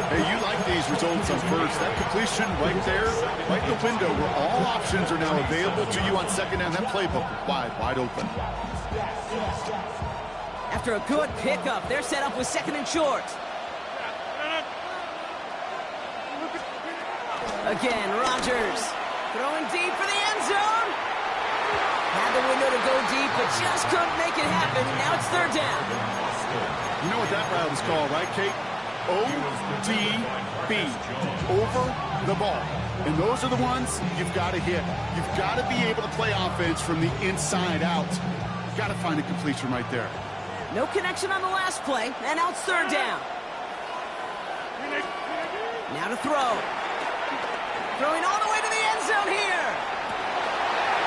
Hey, you like these results on first. That completion right there, right in the window where all options are now available to you on second down. That playbook wide open. After a good pickup, they're set up with second and short. Again, Rodgers. Throwing deep for the end zone. Had the window to go deep, but just couldn't make it happen. Now it's third down. You know what that route is called, right, Kate? ODB. Over the ball. And those are the ones you've got to hit. You've got to be able to play offense from the inside out. You've got to find a completion right there. No connection on the last play, and now it's third down. Now to throw. Throwing all the way to the end zone here.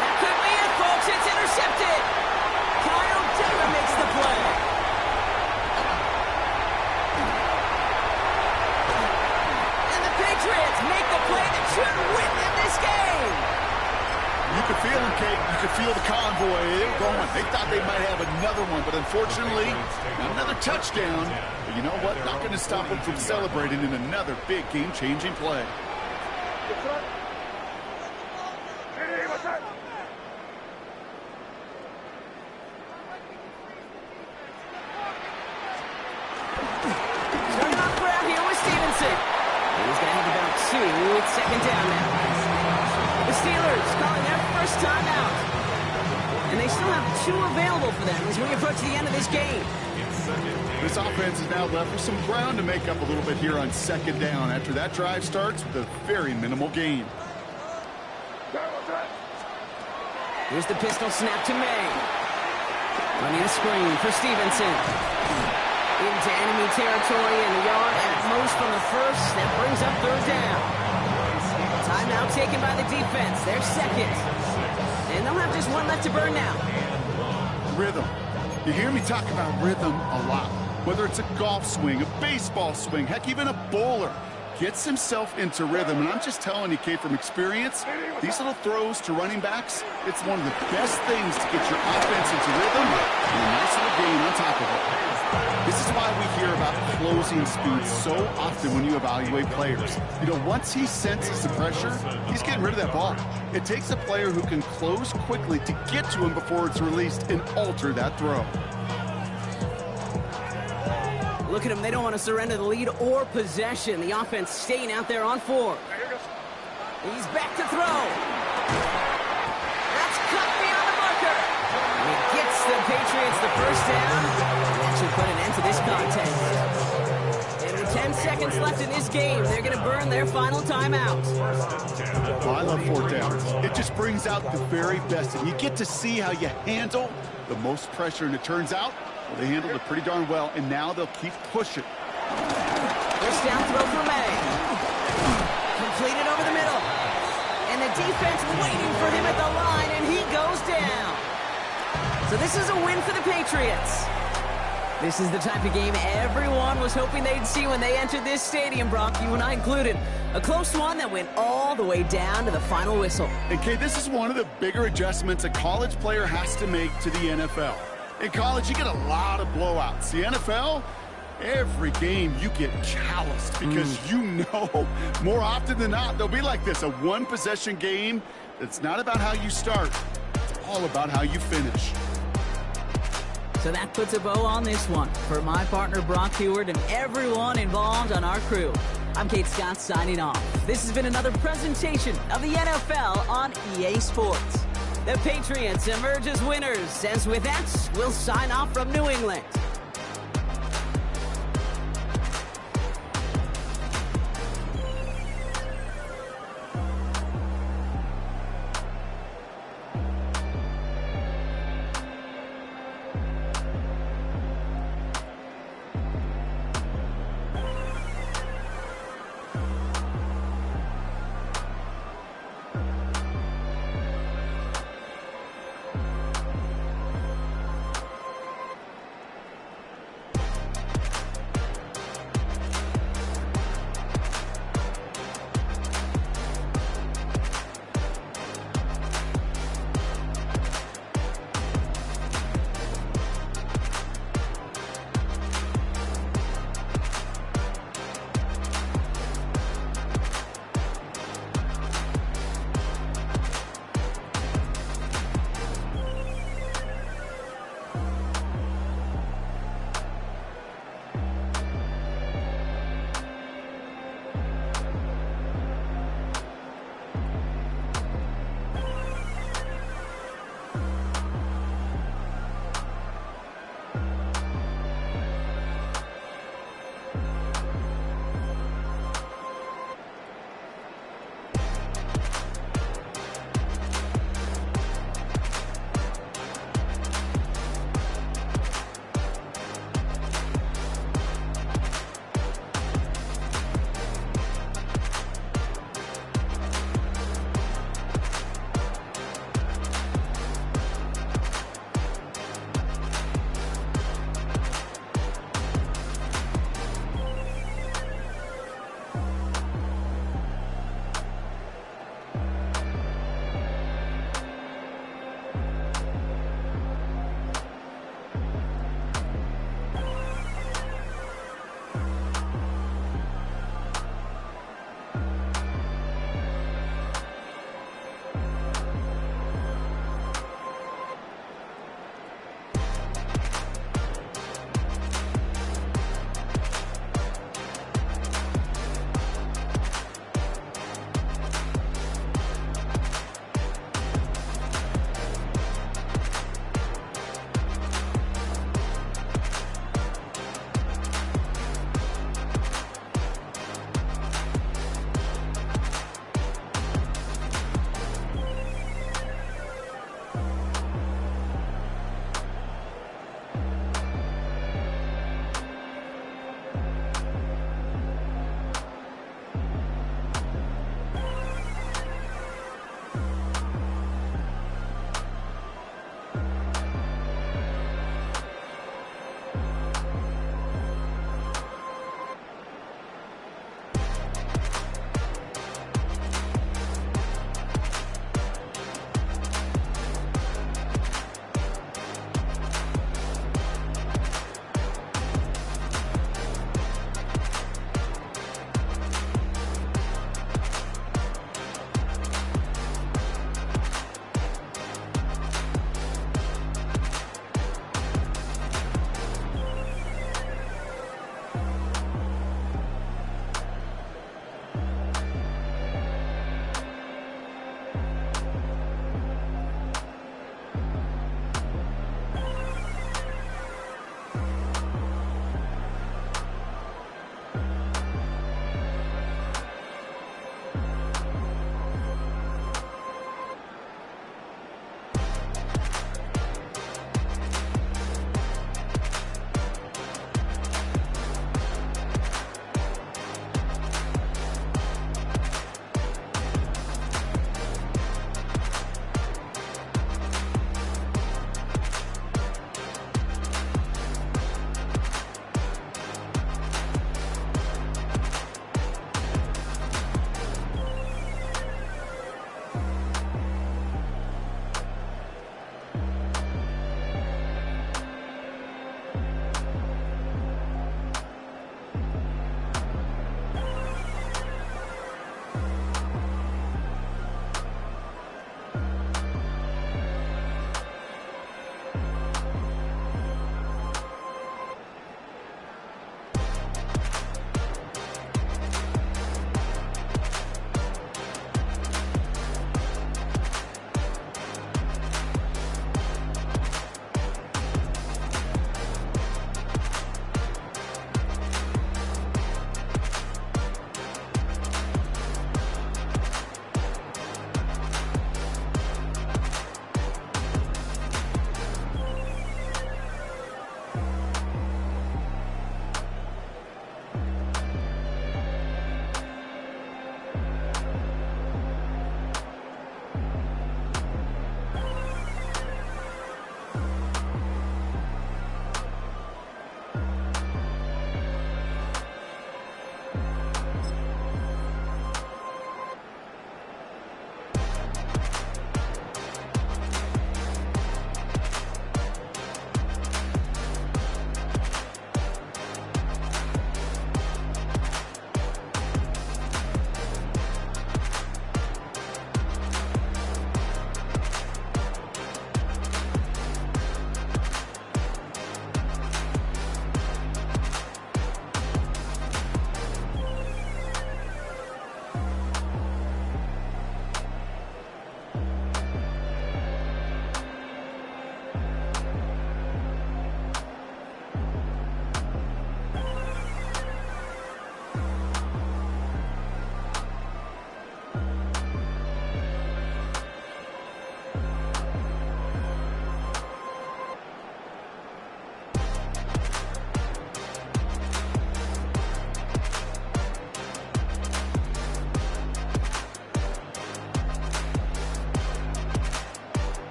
That could be it, folks. It's intercepted. Kyle Taylor makes the play. And the Patriots make the play that should win them this game. You could feel them, Kate. You could feel the convoy. They were going. They thought they might have another one, but unfortunately, not another touchdown. But you know what? Not going to stop them from celebrating in another big game-changing play. Starting off right here with Stevenson. And he's going to have about two. It's second down now. The Steelers calling their first time out. And they still have two available for them as we approach the end of this game. This offense is now left with some ground to make up a little bit here on second down after that drive starts with a very minimal gain. Here's the pistol snap to May. Running a screen for Stevenson. Into enemy territory and a yard at most from the first. That brings up third down. Timeout taken by the defense. They're second. And they'll have just one left to burn now. Rhythm. You hear me talk about rhythm a lot. Whether it's a golf swing, a baseball swing, heck, even a bowler, gets himself into rhythm. And I'm just telling you, Kate, from experience, these little throws to running backs, it's one of the best things to get your offense into rhythm and a nice little gain on top of it. This is why we hear about closing speed so often when you evaluate players. You know, once he senses the pressure, he's getting rid of that ball. It takes a player who can close quickly to get to him before it's released and alter that throw. Look at him. They don't want to surrender the lead or possession. The offense staying out there on 4. He's back to throw. That's cut beyond the marker. And he gets the Patriots the first down. That should put an end to this contest. And with 10 seconds left in this game, they're going to burn their final timeout. Well, I love 4th downs. It just brings out the very best. And you get to see how you handle the most pressure. And it turns out, well, they handled it pretty darn well, and now they'll keep pushing. First down throw for May. Completed over the middle. And the defense waiting for him at the line, and he goes down. So this is a win for the Patriots. This is the type of game everyone was hoping they'd see when they entered this stadium, Brock, you and I included. A close one that went all the way down to the final whistle. And, Kay, this is one of the bigger adjustments a college player has to make to the NFL. In college, you get a lot of blowouts. The NFL, every game you get calloused because you know more often than not they'll be like this, a one-possession game. It's not about how you start. It's all about how you finish. So that puts a bow on this one. For my partner, Brock Heward, and everyone involved on our crew, I'm Kate Scott signing off. This has been another presentation of the NFL on EA Sports. The Patriots emerge as winners, as with that, we'll sign off from New England.